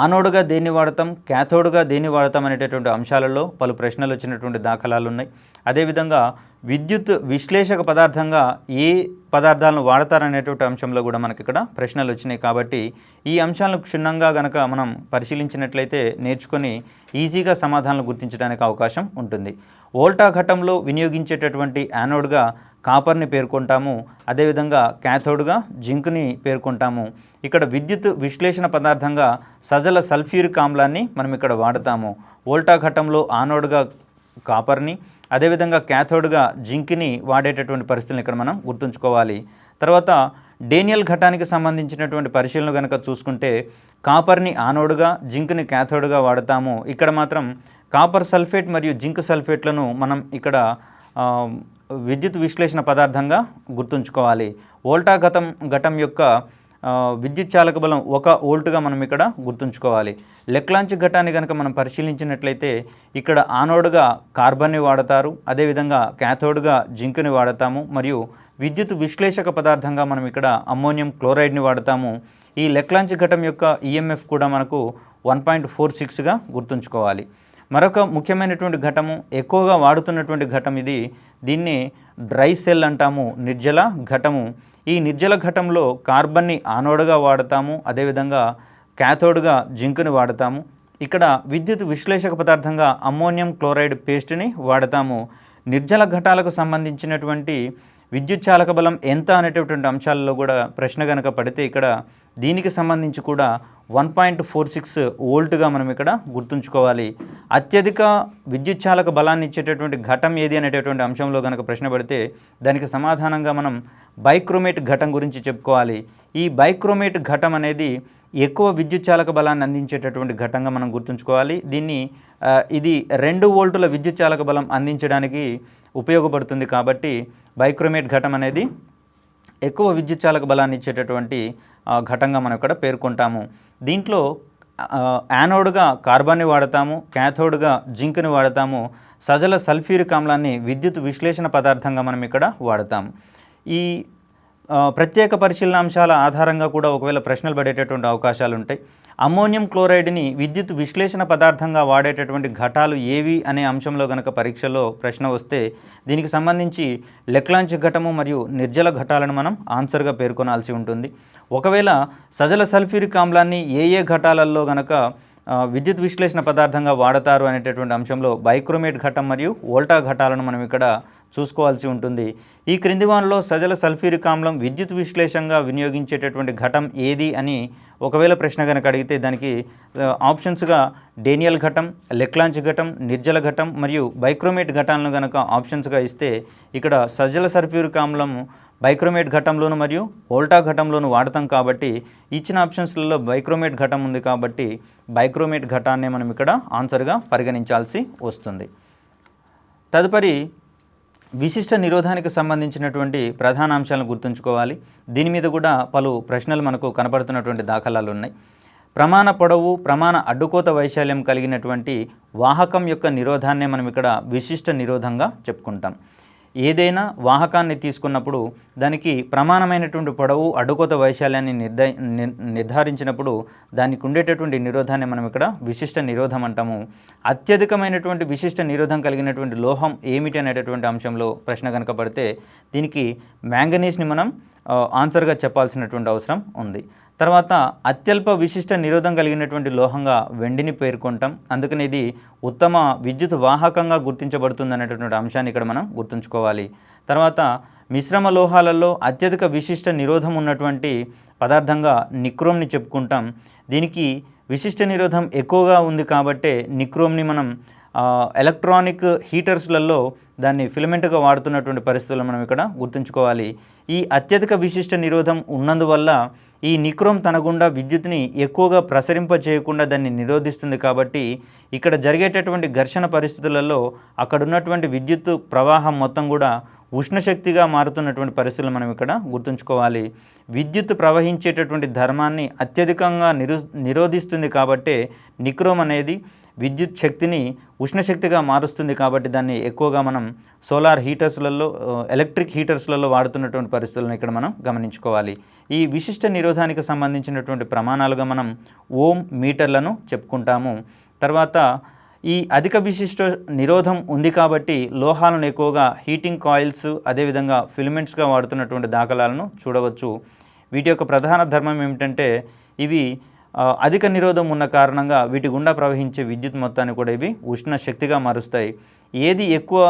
ఆనోడుగా దేన్ని వాడతాం, క్యాథోడ్గా దేన్ని వాడతాం అనేటటువంటి అంశాలలో పలు ప్రశ్నలు వచ్చినటువంటి దాఖలాలు ఉన్నాయి. అదేవిధంగా విద్యుత్ విశ్లేషక పదార్థంగా ఏ పదార్థాలను వాడతారనేటువంటి అంశంలో కూడా మనకి ఇక్కడ ప్రశ్నలు వచ్చినాయి. కాబట్టి ఈ అంశాలను క్షుణ్ణంగా గనక మనం పరిశీలించినట్లయితే నేర్చుకొని ఈజీగా సమాధానాలు గుర్తించడానికి అవకాశం ఉంటుంది. వోల్టా ఘటంలో వినియోగించేటటువంటి యానోడ్గా కాపర్ని పేర్కొంటాము. అదేవిధంగా క్యాథోడ్గా జింక్ని పేర్కొంటాము. ఇక్కడ విద్యుత్ విశ్లేషణ పదార్థంగా సజల సల్ఫ్యూరిక్ ఆమ్లాన్ని మనం ఇక్కడ వాడతాము. వోల్టా ఘటంలో ఆనోడ్గా కాపర్ని, అదేవిధంగా క్యాథోడ్గా జింక్ని వాడేటటువంటి పరిస్థితులను ఇక్కడ మనం గుర్తుంచుకోవాలి. తర్వాత డేనియల్ ఘటానికి సంబంధించినటువంటి పరిశీలన కనుక చూసుకుంటే కాపర్ని ఆనోడ్గా, జింక్ని క్యాథోడ్గా వాడతాము. ఇక్కడ మాత్రం కాపర్ సల్ఫేట్ మరియు జింక్ సల్ఫేట్లను మనం ఇక్కడ విద్యుత్ విశ్లేషణ పదార్థంగా గుర్తుంచుకోవాలి. వోల్టా ఘటం యొక్క విద్యుత్ చాలక బలం 1 వోల్ట్గా మనం ఇక్కడ గుర్తుంచుకోవాలి. లెక్లాంచ్ ఘటాన్ని కనుక మనం పరిశీలించినట్లయితే ఇక్కడ ఆనోడ్గా కార్బన్ని వాడతారు, అదేవిధంగా క్యాథోడ్గా జింక్ని వాడతాము, మరియు విద్యుత్ విశ్లేషక పదార్థంగా మనం ఇక్కడ అమ్మోనియం క్లోరైడ్ని వాడతాము. ఈ లెక్లాంచ్ ఘటం యొక్క ఈఎంఎఫ్ కూడా మనకు 1.46గా గుర్తుంచుకోవాలి. మరొక ముఖ్యమైనటువంటి ఘటము, ఎక్కువగా వాడుతున్నటువంటి ఘటం ఇది, దీన్ని డ్రై సెల్ అంటాము, నిర్జల ఘటము. ఈ నిర్జల ఘటంలో కార్బన్ని ఆనోడ్గా వాడతాము, అదేవిధంగా క్యాథోడ్గా జింక్ని వాడతాము. ఇక్కడ విద్యుత్ విశ్లేషక పదార్థంగా అమ్మోనియం క్లోరైడ్ పేస్ట్ని వాడతాము. నిర్జల ఘటాలకు సంబంధించినటువంటి విద్యుత్ చాలక బలం ఎంత అనేటటువంటి అంశాలలో కూడా ప్రశ్న కనుక పడితే ఇక్కడ దీనికి సంబంధించి కూడా 1.46 వోల్ట్గా మనం ఇక్కడ గుర్తుంచుకోవాలి. అత్యధిక విద్యుత్ చాలక బలాన్ని ఇచ్చేటటువంటి ఘటం ఏది అనేటటువంటి అంశంలో కనుక ప్రశ్న పడితే దానికి సమాధానంగా మనం బైక్రోమేట్ ఘటం గురించి చెప్పుకోవాలి. ఈ బైక్రోమేట్ ఘటం అనేది ఎక్కువ విద్యుత్ చాలక బలాన్ని అందించేటటువంటి ఘటంగా మనం గుర్తుంచుకోవాలి. ఇది 2 వోల్టుల విద్యుత్ చాలక బలం అందించడానికి ఉపయోగపడుతుంది. కాబట్టి బైక్రోమేట్ ఘటం అనేది ఎక్కువ విద్యుత్ చాలక బలాన్ని ఇచ్చేటటువంటి ఘటంగా మనం ఇక్కడ పేర్కొంటాము. దీంట్లో యానోడ్గా కార్బన్ని వాడతాము, క్యాథోడ్గా జింక్ని వాడతాము, సజల సల్ఫ్యూరిక్ ఆమ్లాన్ని విద్యుత్ విశ్లేషణ పదార్థంగా మనం ఇక్కడ వాడతాము. ఈ ప్రత్యేక పరిశీలనాంశాల ఆధారంగా కూడా ఒకవేళ ప్రశ్నలు పడేటటువంటి అవకాశాలు ఉంటాయి. అమ్మోనియం క్లోరైడ్ని విద్యుత్ విశ్లేషణ పదార్థంగా వాడేటటువంటి ఘటాలు ఏవి అనే అంశంలో కనుక పరీక్షలో ప్రశ్న వస్తే దీనికి సంబంధించి లెక్లాంచ్ ఘటము మరియు నిర్జల ఘటాలను మనం ఆన్సర్గా పేర్కొనాల్సి ఉంటుంది. ఒకవేళ సజల సల్ఫ్యూరిక్ ఆమ్లాన్ని ఏ ఘటాలలో కనుక విద్యుత్ విశ్లేషణ పదార్థంగా వాడతారు అనేటటువంటి అంశంలో బైక్రోమేట్ ఘటం మరియు వోల్టా ఘటాలను మనం ఇక్కడ చూసుకోవాల్సి ఉంటుంది. ఈ క్రింది వానిలో సజల సల్ఫ్యూరిక్ ఆమ్లం విద్యుత్ విశ్లేషంగా వినియోగించేటటువంటి ఘటం ఏది అని ఒకవేళ ప్రశ్న కనుక అడిగితే దానికి ఆప్షన్స్గా డేనియల్ ఘటం, లెక్లాంచ్ ఘటం, నిర్జల ఘటం మరియు బైక్రోమేట్ ఘటాలను కనుక ఆప్షన్స్గా ఇస్తే ఇక్కడ సజల సల్ఫ్యూరిక్ ఆమ్లం బైక్రోమేట్ ఘటంలోను మరియు వోల్టా ఘటంలోను వాడతాం. కాబట్టి ఇచ్చిన ఆప్షన్స్లలో బైక్రోమేట్ ఘటం ఉంది కాబట్టి బైక్రోమేట్ ఘటాన్ని మనం ఇక్కడ ఆన్సర్గా పరిగణించాల్సి వస్తుంది. తదుపరి విశిష్ట నిరోధానికి సంబంధించినటువంటి ప్రధాన అంశాలను గుర్తుంచుకోవాలి. దీని మీద కూడా పలు ప్రశ్నలు మనకు కనపడుతున్నటువంటి దాఖలాలు ఉన్నాయి. ప్రమాణ పొడవు, ప్రమాణ అడ్డుకోత వైశాల్యం కలిగినటువంటి వాహకం యొక్క నిరోధాన్నే మనం ఇక్కడ విశిష్ట నిరోధంగా చెప్పుకుంటాం. ఏదైనా వాహకాన్ని తీసుకున్నప్పుడు దానికి ప్రమాణమైనటువంటి పొడవు, అడ్డుకోత వైశాల్యాన్ని నిర్ధారించినప్పుడు దానికి ఉండేటటువంటి నిరోధాన్ని మనం ఇక్కడ విశిష్ట నిరోధం అంటాము. అత్యధికమైనటువంటి విశిష్ట నిరోధం కలిగినటువంటి లోహం ఏమిటి అనేటటువంటి అంశంలో ప్రశ్న కనుక పడితే దీనికి మ్యాంగనీస్ని మనం ఆన్సర్గా చెప్పాల్సినటువంటి అవసరం ఉంది. తర్వాత అత్యల్ప విశిష్ట నిరోధం కలిగినటువంటి లోహంగా వెండిని పేర్కొంటాం. అందుకని ఇది ఉత్తమ విద్యుత్ వాహకంగా గుర్తించబడుతుంది అనేటటువంటి అంశాన్ని ఇక్కడ మనం గుర్తుంచుకోవాలి. తర్వాత మిశ్రమ లోహాలలో అత్యధిక విశిష్ట నిరోధం ఉన్నటువంటి పదార్థంగా నిక్రోమ్ని చెప్పుకుంటాం. దీనికి విశిష్ట నిరోధం ఎక్కువగా ఉంది కాబట్టే నిక్రోమ్ని మనం ఎలక్ట్రానిక్ హీటర్స్లలో దాన్ని ఫిలమెంట్గా వాడుతున్నటువంటి పరిస్థితులను మనం ఇక్కడ గుర్తుంచుకోవాలి. ఈ అత్యధిక విశిష్ట నిరోధం ఉన్నందువల్ల ఈ నిక్రోమ్ తన గుండా విద్యుత్ని ఎక్కువగా ప్రసరింప చేయకుండా దాన్ని నిరోధిస్తుంది. కాబట్టి ఇక్కడ జరిగేటటువంటి ఘర్షణ పరిస్థితులలో అక్కడ ఉన్నటువంటి విద్యుత్ ప్రవాహం మొత్తం కూడా ఉష్ణశక్తిగా మారుతున్నటువంటి పరిస్థితులు మనం ఇక్కడ గుర్తుంచుకోవాలి. విద్యుత్ ప్రవహించేటటువంటి ధర్మాన్ని అత్యధికంగా నిరోధిస్తుంది కాబట్టే నిక్రోమ్ అనేది విద్యుత్ శక్తిని ఉష్ణశక్తిగా మారుస్తుంది. కాబట్టి దాన్ని ఎక్కువగా మనం సోలార్ హీటర్స్లలో, ఎలక్ట్రిక్ హీటర్స్లలో వాడుతున్నటువంటి పరిస్థితులను ఇక్కడ మనం గమనించుకోవాలి. ఈ విశిష్ట నిరోధానికి సంబంధించినటువంటి ప్రమాణాలుగా మనం ఓం, మీటర్లను చెప్పుకుంటాము. తర్వాత ఈ అధిక విశిష్ట నిరోధం ఉంది కాబట్టి లోహాలను ఎక్కువగా హీటింగ్ కాయిల్స్, అదేవిధంగా ఫిలమెంట్స్గా వాడుతున్నటువంటి దాఖలాలను చూడవచ్చు. వీటి యొక్క ప్రధాన ధర్మం ఏమిటంటే ఇవి అధిక నిరోధం ఉన్న కారణంగా వీటి గుండా ప్రవహించే విద్యుత్ మొత్తాన్ని కూడా ఇవి ఉష్ణశక్తిగా మారుస్తాయి. ఏది ఎక్కువ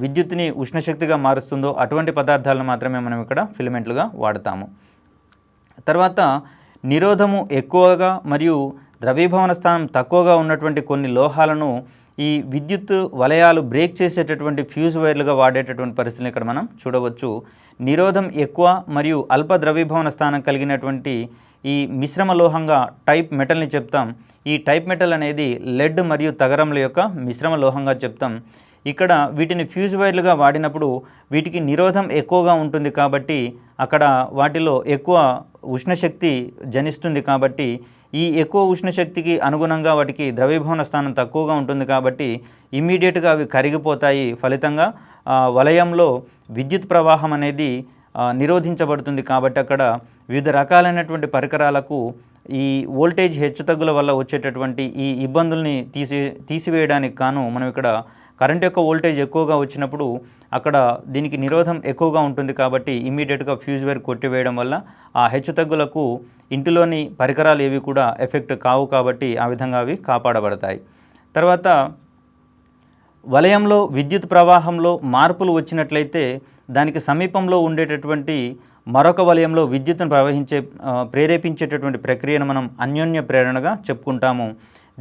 విద్యుత్ని ఉష్ణశక్తిగా మారుస్తుందో అటువంటి పదార్థాలను మాత్రమే మనం ఇక్కడ ఫిలమెంట్లుగా వాడతాము. తర్వాత నిరోధము ఎక్కువగా మరియు ద్రవీభవన స్థానం తక్కువగా ఉన్నటువంటి కొన్ని లోహాలను ఈ విద్యుత్ వలయాలు బ్రేక్ చేసేటటువంటి ఫ్యూజ్ వైర్లుగా వాడేటటువంటి పరిస్థితులను ఇక్కడ మనం చూడవచ్చు. నిరోధం ఎక్కువ మరియు అల్ప ద్రవీభవన స్థానం కలిగినటువంటి ఈ మిశ్రమ లోహంగా టైప్ మెటల్ని చెప్తాం. ఈ టైప్ మెటల్ అనేది లెడ్ మరియు తగరముల యొక్క మిశ్రమ లోహంగా చెప్తాం. ఇక్కడ వీటిని ఫ్యూజ్ వైర్లుగా వాడినప్పుడు వీటికి నిరోధం ఎక్కువగా ఉంటుంది కాబట్టి అక్కడ వాటిలో ఎక్కువ ఉష్ణశక్తి జనిస్తుంది కాబట్టి ఈ ఎక్కువ ఉష్ణశక్తికి అనుగుణంగా వాటికి ద్రవీభవన స్థానం తక్కువగా ఉంటుంది కాబట్టి ఇమ్మీడియట్గా అవి కరిగిపోతాయి. ఫలితంగా వలయంలో విద్యుత్ ప్రవాహం అనేది నిరోధించబడుతుంది. కాబట్టి అక్కడ వివిధ రకాలైనటువంటి పరికరాలకు ఈ వోల్టేజ్ హెచ్చుతగ్గుల వల్ల వచ్చేటటువంటి ఈ ఇబ్బందుల్ని తీసివేయడానికి గాను మనం ఇక్కడ కరెంట్ యొక్క వోల్టేజ్ ఎక్కువగా వచ్చినప్పుడు అక్కడ దీనికి నిరోధం ఎక్కువగా ఉంటుంది కాబట్టి ఇమ్మీడియట్గా ఫ్యూజ్ వైర్ కొట్టివేయడం వల్ల ఆ హెచ్చుతగ్గులకు ఇంటిలోని పరికరాలు ఏవి కూడా ఎఫెక్ట్ కావు కాబట్టి ఆ విధంగా అవి కాపాడబడతాయి. తర్వాత వలయంలో విద్యుత్ ప్రవాహంలో మార్పులు వచ్చినట్లయితే దానికి సమీపంలో ఉండేటటువంటి మరొక వలయంలో విద్యుత్తును ప్రేరేపించేటటువంటి ప్రక్రియను మనం అన్యోన్య ప్రేరణగా చెప్పుకుంటాము.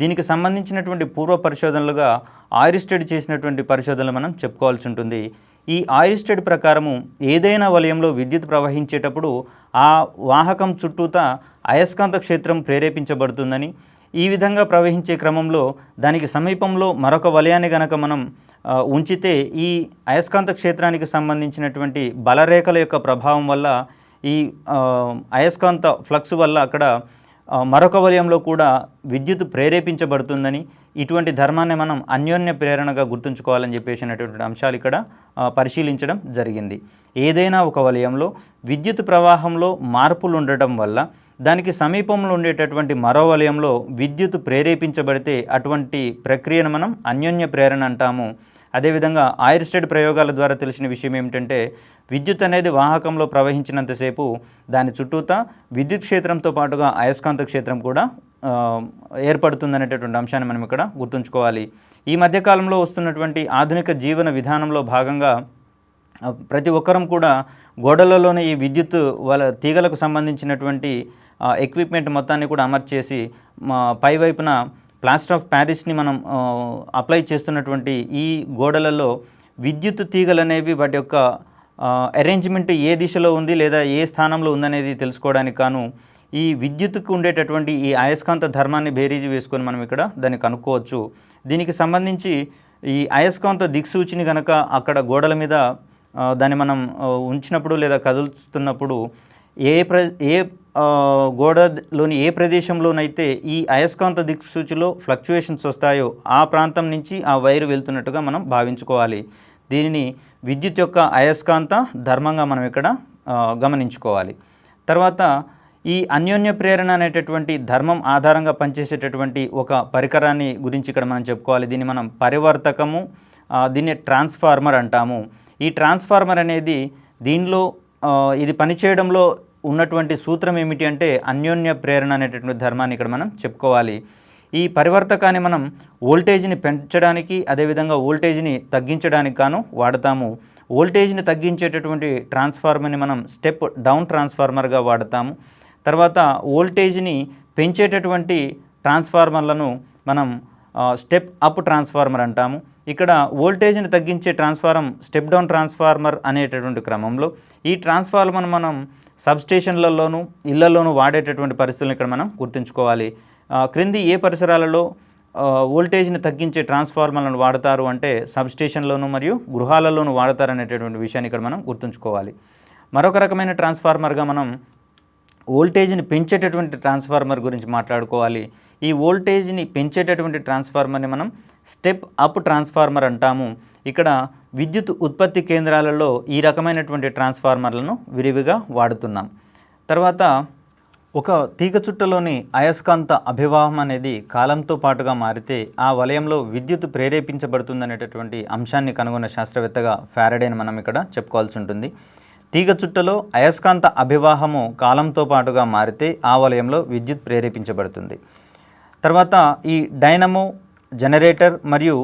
దీనికి సంబంధించినటువంటి పూర్వ పరిశోధనలుగా ఆయిరిస్టెడ్ చేసినటువంటి పరిశోధనలు మనం చెప్పుకోవాల్సి ఉంటుంది. ఈ ఆయిరిస్టెడ్ ప్రకారము ఏదైనా వలయంలో విద్యుత్ ప్రవహించేటప్పుడు ఆ వాహకం చుట్టూతా అయస్కాంత క్షేత్రం ప్రేరేపించబడుతుందని, ఈ విధంగా ప్రవహించే క్రమంలో దానికి సమీపంలో మరొక వలయాన్ని గనక మనం ఉంచితే ఈ అయస్కాంత క్షేత్రానికి సంబంధించినటువంటి బలరేఖల యొక్క ప్రభావం వల్ల ఈ అయస్కాంత ఫ్లక్స్ వల్ల అక్కడ మరొక వలయంలో కూడా విద్యుత్ ప్రేరేపించబడుతుందని, ఇటువంటి ధర్మాన్ని మనం అన్యోన్య ప్రేరణగా గుర్తుంచుకోవాలని చెప్పేసినటువంటి అంశాలు ఇక్కడ పరిశీలించడం జరిగింది. ఏదైనా ఒక వలయంలో విద్యుత్ ప్రవాహంలో మార్పులు ఉండటం వల్ల దానికి సమీపంలో ఉండేటటువంటి మరో వలయంలో విద్యుత్ ప్రేరేపించబడితే అటువంటి ప్రక్రియను మనం అన్యోన్య ప్రేరణ అంటాము. అదేవిధంగా ఆయిరిస్టెడ్ ప్రయోగాల ద్వారా తెలిసిన విషయం ఏమిటంటే విద్యుత్ అనేది వాహకంలో ప్రవహించినంతసేపు దాని చుట్టూతా విద్యుత్ క్షేత్రంతో పాటుగా అయస్కాంత క్షేత్రం కూడా ఏర్పడుతుందనేటటువంటి అంశాన్ని మనం ఇక్కడ గుర్తుంచుకోవాలి. ఈ మధ్యకాలంలో వస్తున్నటువంటి ఆధునిక జీవన విధానంలో భాగంగా ప్రతి ఒక్కరం కూడా గోడలలోనే ఈ విద్యుత్ తీగలకు సంబంధించినటువంటి ఎక్విప్మెంట్ మొత్తాన్ని కూడా అమర్చేసి పైవైపున ప్లాస్టర్ ఆఫ్ ప్యారిస్ని మనం అప్లై చేస్తున్నటువంటి ఈ గోడలలో విద్యుత్ తీగలు అనేవి వాటి యొక్క అరేంజ్మెంట్ ఏ దిశలో ఉంది లేదా ఏ స్థానంలో ఉందనేది తెలుసుకోవడానికి కాను ఈ విద్యుత్కు ఉండేటటువంటి ఈ అయస్కాంత ధర్మాన్ని బేరీజు వేసుకొని మనం ఇక్కడ దాన్ని కనుక్కోవచ్చు. దీనికి సంబంధించి ఈ అయస్కాంత దిక్సూచిని కనుక అక్కడ గోడల మీద దాన్ని మనం ఉంచినప్పుడు లేదా కదులుతున్నప్పుడు ఏ గోడలోని ఏ ప్రదేశంలోనైతే ఈ అయస్కాంత దిక్సూచిలో ఫ్లక్చుయేషన్స్ వస్తాయో ఆ ప్రాంతం నుంచి ఆ వైరు వెళ్తున్నట్టుగా మనం భావించుకోవాలి. దీనిని విద్యుత్ యొక్క అయస్కాంత ధర్మంగా మనం ఇక్కడ గమనించుకోవాలి. తర్వాత ఈ అన్యోన్య ప్రేరణ అనేటటువంటి ధర్మం ఆధారంగా పనిచేసేటటువంటి ఒక పరికరాన్ని గురించి ఇక్కడ మనం చెప్పుకోవాలి. దీన్ని మనం పరివర్తకము, దీన్ని ట్రాన్స్ఫార్మర్ అంటాము. ఈ ట్రాన్స్ఫార్మర్ అనేది దీనిలో ఇది పనిచేయడంలో ఉన్నటువంటి సూత్రం ఏమిటి అంటే అన్యోన్య ప్రేరణ అనేటటువంటి ధర్మాన్ని ఇక్కడ మనం చెప్పుకోవాలి. ఈ పరివర్తకాన్ని మనం వోల్టేజ్ని పెంచడానికి అదేవిధంగా వోల్టేజ్ని తగ్గించడానికి గాను వాడతాము. వోల్టేజ్ని తగ్గించేటటువంటి ట్రాన్స్ఫార్మర్ని మనం స్టెప్ డౌన్ ట్రాన్స్ఫార్మర్గా వాడతాము. తర్వాత వోల్టేజ్ని పెంచేటటువంటి ట్రాన్స్ఫార్మర్లను మనం స్టెప్ అప్ ట్రాన్స్ఫార్మర్ అంటాము. ఇక్కడ వోల్టేజ్ని తగ్గించే స్టెప్ డౌన్ ట్రాన్స్ఫార్మర్ అనేటటువంటి క్రమంలో ఈ ట్రాన్స్ఫార్మర్ మనం సబ్స్టేషన్లలోనూ ఇళ్లలోనూ వాడేటటువంటి పరిస్థితులను ఇక్కడ మనం గుర్తుంచుకోవాలి. క్రింది ఏ పరిసరాలలో వోల్టేజ్ని తగ్గించే ట్రాన్స్ఫార్మర్లను వాడతారు అంటే సబ్స్టేషన్లోను మరియు గృహాలలోనూ వాడతారు అనేటటువంటి విషయాన్ని ఇక్కడ మనం గుర్తుంచుకోవాలి. మరొక రకమైన ట్రాన్స్ఫార్మర్గా మనం వోల్టేజ్ని పెంచేటటువంటి ట్రాన్స్ఫార్మర్ గురించి మాట్లాడుకోవాలి. ఈ వోల్టేజ్ని పెంచేటటువంటి ట్రాన్స్ఫార్మర్ని మనం స్టెప్ అప్ ట్రాన్స్ఫార్మర్ అంటాము. ఇక్కడ విద్యుత్ ఉత్పత్తి కేంద్రాలలో ఈ రకమైనటువంటి ట్రాన్స్ఫార్మర్లను విరివిగా వాడుతున్నాం. తర్వాత ఒక తీగ చుట్టలోని అయస్కాంత అభివాహం అనేది కాలంతో పాటుగా మారితే ఆ వలయంలో విద్యుత్ ప్రేరేపించబడుతుందనేటటువంటి అంశాన్ని కనుగొన్న శాస్త్రవేత్తగా ఫారడేని మనం ఇక్కడ చెప్పుకోవాల్సి ఉంటుంది. తీగ చుట్టలో అయస్కాంత అభివాహము కాలంతో పాటుగా మారితే ఆ వలయంలో విద్యుత్ ప్రేరేపించబడుతుంది. తర్వాత ఈ డైనమో, జనరేటర్ మరియు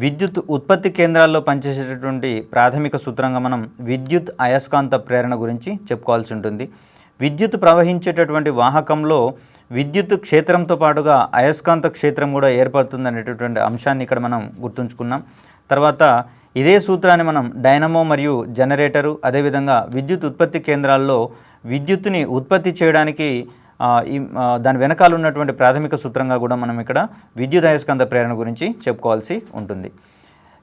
విద్యుత్ ఉత్పత్తి కేంద్రాల్లో పనిచేసేటటువంటి ప్రాథమిక సూత్రంగా మనం విద్యుత్ అయస్కాంత ప్రేరణ గురించి చెప్పుకోవాల్సి ఉంటుంది. విద్యుత్ ప్రవహించేటటువంటి వాహకంలో విద్యుత్ క్షేత్రంతో పాటుగా అయస్కాంత క్షేత్రం కూడా ఏర్పడుతుంది అనేటటువంటి అంశాన్ని ఇక్కడ మనం గుర్తుంచుకున్నాం. తర్వాత ఇదే సూత్రాన్ని మనం డైనమో మరియు జనరేటరు అదేవిధంగా విద్యుత్ ఉత్పత్తి కేంద్రాల్లో విద్యుత్తుని ఉత్పత్తి చేయడానికి దాని వెనకాల ఉన్నటువంటి ప్రాథమిక సూత్రంగా కూడా మనం ఇక్కడ విద్యుదయస్కంద ప్రేరణ గురించి చెప్పుకోవాల్సి ఉంటుంది.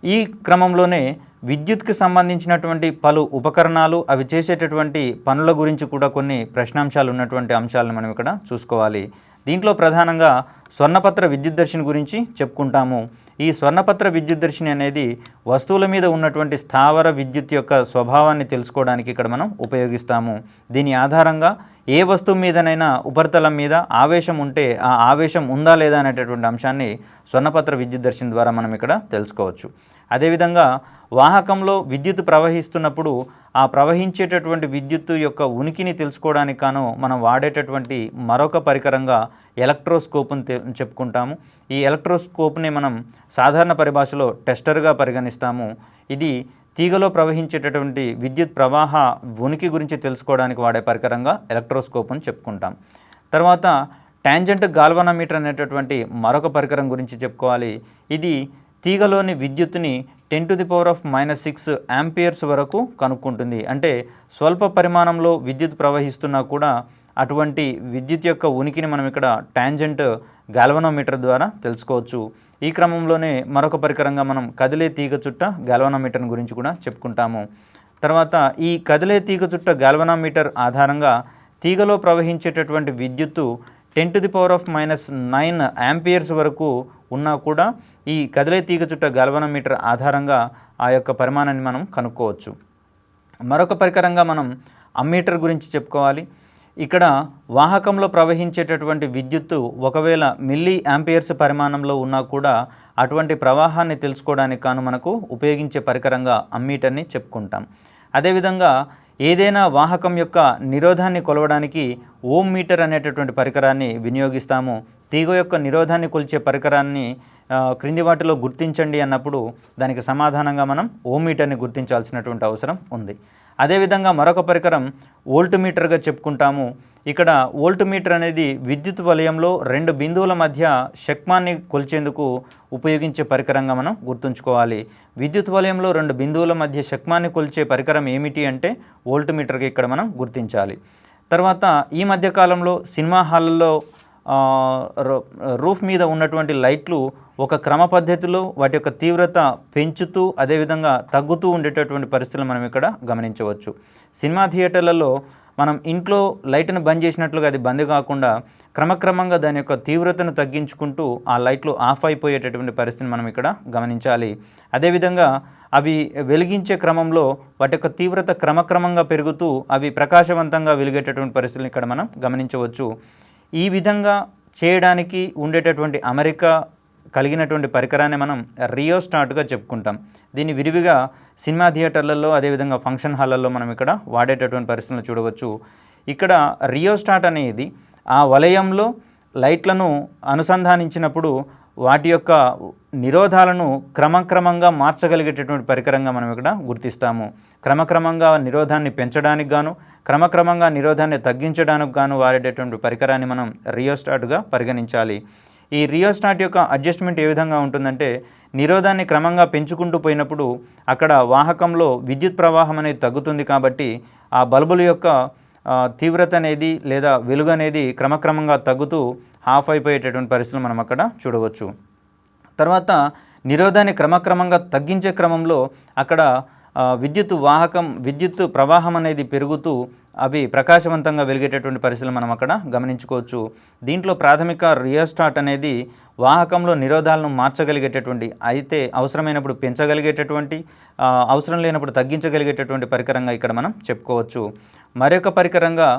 ఈ క్రమంలోనే విద్యుత్కి సంబంధించినటువంటి పలు ఉపకరణాలు అవి చేసేటటువంటి పనుల గురించి కూడా కొన్ని ప్రశ్నాంశాలు ఉన్నటువంటి అంశాలను మనం ఇక్కడ చూసుకోవాలి. దీంట్లో ప్రధానంగా స్వర్ణపత్ర విద్యుద్దర్శిని గురించి చెప్పుకుంటాము. ఈ స్వర్ణపత్ర విద్యుద్దర్శిని అనేది వస్తువుల మీద ఉన్నటువంటి స్థావర విద్యుత్ యొక్క స్వభావాన్ని తెలుసుకోవడానికి ఇక్కడ మనం ఉపయోగిస్తాము. దీని ఆధారంగా ఏ వస్తువు మీదనైనా ఉపరితలం మీద ఆవేశం ఉంటే ఆ ఆవేశం ఉందా లేదా అనేటటువంటి అంశాన్ని స్వర్ణపత్ర విద్యుద్దర్శిని ద్వారా మనం ఇక్కడ తెలుసుకోవచ్చు. అదేవిధంగా వాహకంలో విద్యుత్ ప్రవహిస్తున్నప్పుడు ఆ ప్రవహించేటటువంటి విద్యుత్తు యొక్క ఉనికిని తెలుసుకోవడానికి కాను మనం వాడేటటువంటి మరొక పరికరంగా ఎలక్ట్రోస్కోప్ని చెప్పుకుంటాము. ఈ ఎలక్ట్రోస్కోప్ని మనం సాధారణ పరిభాషలో టెస్టర్గా పరిగణిస్తాము. ఇది తీగలో ప్రవహించేటటువంటి విద్యుత్ ప్రవాహ ఉనికి గురించి తెలుసుకోవడానికి వాడే పరికరంగా ఎలక్ట్రోస్కోప్ని చెప్పుకుంటాం. తర్వాత టాంజెంట్ గాల్వనామీటర్ అనేటటువంటి మరొక పరికరం గురించి చెప్పుకోవాలి. ఇది తీగలోని విద్యుత్తుని 10⁻⁻6 యాంపియర్స్ వరకు కనుక్కుంటుంది. అంటే స్వల్ప పరిమాణంలో విద్యుత్ ప్రవహిస్తున్నా కూడా అటువంటి విద్యుత్ యొక్క ఉనికిని మనం ఇక్కడ టాంజెంట్ గాల్వనోమీటర్ ద్వారా తెలుసుకోవచ్చు. ఈ క్రమంలోనే మరొక పరికరంగా మనం కదిలే తీగ చుట్ట గాల్వనోమీటర్ గురించి కూడా చెప్పుకుంటాము. తర్వాత ఈ కదిలే తీగ చుట్ట గాల్వనోమీటర్ ఆధారంగా తీగలో ప్రవహించేటటువంటి విద్యుత్తు 10⁻⁹ యాంపియర్స్ వరకు ఉన్నా కూడా ఈ కదిలే తీగ చుట్ట గాల్వనోమీటర్ ఆధారంగా ఆ యొక్క పరిమాణాన్ని మనం కనుక్కోవచ్చు. మరొక పరికరంగా మనం అమ్మీటర్ గురించి చెప్పుకోవాలి. ఇక్కడ వాహకంలో ప్రవహించేటటువంటి విద్యుత్తు ఒకవేళ మిల్లీ యాంపియర్స్ పరిమాణంలో ఉన్నా కూడా అటువంటి ప్రవాహాన్ని తెలుసుకోవడానికి కాను మనకు ఉపయోగించే పరికరంగా అమ్మీటర్ని చెప్పుకుంటాం. అదేవిధంగా ఏదైనా వాహకం యొక్క నిరోధాన్ని కొలవడానికి ఓం మీటర్ అనేటటువంటి పరికరాన్ని వినియోగిస్తాము. తీగ యొక్క నిరోధాన్ని కొలిచే పరికరాన్ని క్రింది వాటిలో గుర్తించండి అన్నప్పుడు దానికి సమాధానంగా మనం ఓం మీటర్ని గుర్తించాల్సినటువంటి అవసరం ఉంది. అదేవిధంగా మరొక పరికరం వోల్ట్ మీటర్గా చెప్పుకుంటాము. ఇక్కడ వోల్ట్ మీటర్ అనేది విద్యుత్ వలయంలో 2 బిందువుల మధ్య శక్మాన్ని కొలిచేందుకు ఉపయోగించే పరికరంగా మనం గుర్తుంచుకోవాలి. విద్యుత్ వలయంలో 2 బిందువుల మధ్య శక్మాన్ని కొలిచే పరికరం ఏమిటి అంటే వోల్ట్ మీటర్గా ఇక్కడ మనం గుర్తించాలి. తర్వాత ఈ మధ్యకాలంలో సినిమా హాల్లో రూఫ్ మీద ఉన్నటువంటి లైట్లు ఒక క్రమ పద్ధతిలో వాటి యొక్క తీవ్రత పెంచుతూ అదేవిధంగా తగ్గుతూ ఉండేటటువంటి పరిస్థితులు మనం ఇక్కడ గమనించవచ్చు. సినిమా థియేటర్లలో మనం ఇంట్లో లైట్ను బంద్ చేసినట్లుగా అది బంద్ కాకుండా క్రమక్రమంగా దాని యొక్క తీవ్రతను తగ్గించుకుంటూ ఆ లైట్లు ఆఫ్ అయిపోయేటటువంటి పరిస్థితిని మనం ఇక్కడ గమనించాలి. అదేవిధంగా అవి వెలిగించే క్రమంలో వాటి యొక్క తీవ్రత క్రమక్రమంగా పెరుగుతూ అవి ప్రకాశవంతంగా వెలిగేటటువంటి పరిస్థితులను ఇక్కడ మనం గమనించవచ్చు. ఈ విధంగా చేయడానికి ఉండేటటువంటి అమరిక కలిగినటువంటి పరికరాన్ని మనం రియోస్టాట్గా చెప్పుకుంటాం. దీన్ని విరివిగా సినిమా థియేటర్లలో అదేవిధంగా ఫంక్షన్ హాళ్ళల్లో మనం ఇక్కడ వాడేటటువంటి పరిస్థితులను చూడవచ్చు. ఇక్కడ రియోస్టాట్ అనేది ఆ వలయంలో లైట్లను అనుసంధానించినప్పుడు వాటి యొక్క నిరోధాలను క్రమక్రమంగా మార్చగలిగేటటువంటి పరికరంగా మనం ఇక్కడ గుర్తిస్తాము. క్రమక్రమంగా నిరోధాన్ని పెంచడానికి గాను క్రమక్రమంగా నిరోధాన్ని తగ్గించడానికి గాను వాడేటటువంటి పరికరాన్ని మనం రియోస్టాట్గా పరిగణించాలి. ఈ రియోస్టాట్ యొక్క అడ్జస్ట్మెంట్ ఏ విధంగా ఉంటుందంటే నిరోధాన్ని క్రమంగా పెంచుకుంటూ పోయినప్పుడు అక్కడ వాహకంలో విద్యుత్ ప్రవాహం అనేది తగ్గుతుంది కాబట్టి ఆ బల్బుల యొక్క తీవ్రత అనేది లేదా వెలుగు అనేది క్రమక్రమంగా తగ్గుతూ ఆఫ్ అయిపోయేటటువంటి పరిస్థితులు మనం అక్కడ చూడవచ్చు. తర్వాత నిరోధాన్ని క్రమక్రమంగా తగ్గించే క్రమంలో అక్కడ విద్యుత్ ప్రవాహం అనేది పెరుగుతూ అవి ప్రకాశవంతంగా వెలిగేటటువంటి పరిస్థితులు మనం అక్కడ గమనించుకోవచ్చు. దీంట్లో ప్రాథమిక రియోస్టాట్ అనేది వాహకంలో నిరోధాలను మార్చగలిగేటటువంటి అయితే అవసరమైనప్పుడు పెంచగలిగేటటువంటి అవసరం లేనప్పుడు తగ్గించగలిగేటటువంటి పరికరంగా ఇక్కడ మనం చెప్పుకోవచ్చు. మరొక పరికరంగా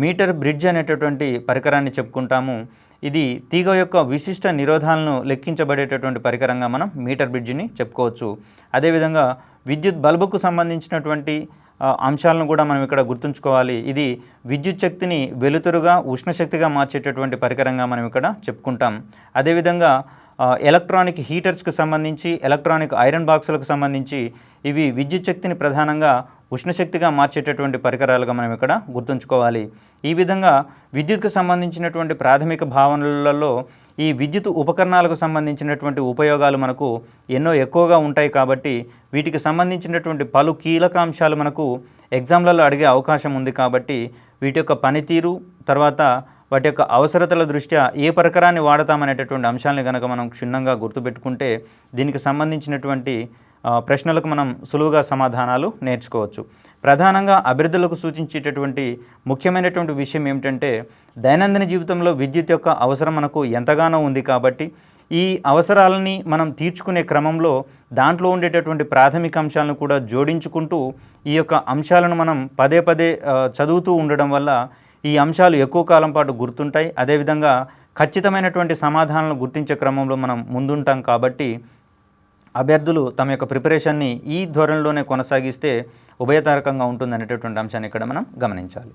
మీటర్ బ్రిడ్జ్ అనేటటువంటి పరికరాన్ని చెప్పుకుంటాము. ఇది తీగ యొక్క విశిష్ట నిరోధాలను లెక్కించబడేటటువంటి పరికరంగా మనం మీటర్ బ్రిడ్జిని చెప్పుకోవచ్చు. అదేవిధంగా విద్యుత్ బల్బుకు సంబంధించినటువంటి అంశాలను కూడా మనం ఇక్కడ గుర్తుంచుకోవాలి. ఇది విద్యుత్ శక్తిని వెలుతురుగా ఉష్ణశక్తిగా మార్చేటటువంటి పరికరంగా మనం ఇక్కడ చెప్పుకుంటాం. అదేవిధంగా ఎలక్ట్రానిక్ హీటర్స్కి సంబంధించి ఎలక్ట్రానిక్ ఐరన్ బాక్సులకు సంబంధించి ఇవి విద్యుత్ శక్తిని ప్రధానంగా ఉష్ణశక్తిగా మార్చేటటువంటి పరికరాలుగా మనం ఇక్కడ గుర్తుంచుకోవాలి. ఈ విధంగా విద్యుత్కు సంబంధించినటువంటి ప్రాథమిక భావనలలో ఈ విద్యుత్ ఉపకరణాలకు సంబంధించినటువంటి ఉపయోగాలు మనకు ఎన్నో ఎక్కువగా ఉంటాయి కాబట్టి వీటికి సంబంధించినటువంటి పలు కీలక అంశాలు మనకు ఎగ్జామ్లలో అడిగే అవకాశం ఉంది కాబట్టి వీటి యొక్క పనితీరు తర్వాత వాటి యొక్క అవసరతల దృష్ట్యా ఏ పరికరాన్ని వాడతామనేటటువంటి అంశాలని కనుక మనం క్షుణ్ణంగా గుర్తుపెట్టుకుంటే దీనికి సంబంధించినటువంటి ప్రశ్నలకు మనం సులువుగా సమాధానాలు నేర్చుకోవచ్చు. ప్రధానంగా అభ్యర్థులకు సూచించేటటువంటి ముఖ్యమైనటువంటి విషయం ఏమిటంటే దైనందిన జీవితంలో విద్యుత్ యొక్క అవసరం మనకు ఎంతగానో ఉంది కాబట్టి ఈ అవసరాలని మనం తీర్చుకునే క్రమంలో దాంట్లో ఉండేటటువంటి ప్రాథమిక అంశాలను కూడా జోడించుకుంటూ ఈ యొక్క అంశాలను మనం పదే పదే చదువుతూ ఉండడం వల్ల ఈ అంశాలు ఎక్కువ కాలం పాటు గుర్తుంటాయి. అదేవిధంగా ఖచ్చితమైనటువంటి సమాధానాలను గుర్తించే క్రమంలో మనం ముందుంటాం కాబట్టి అభ్యర్థులు తమ యొక్క ప్రిపరేషన్ని ఈ ధోరణిలోనే కొనసాగిస్తే ఉభయతారకంగా ఉంటుందనేటటువంటి అంశాన్ని ఇక్కడ మనం గమనించాలి.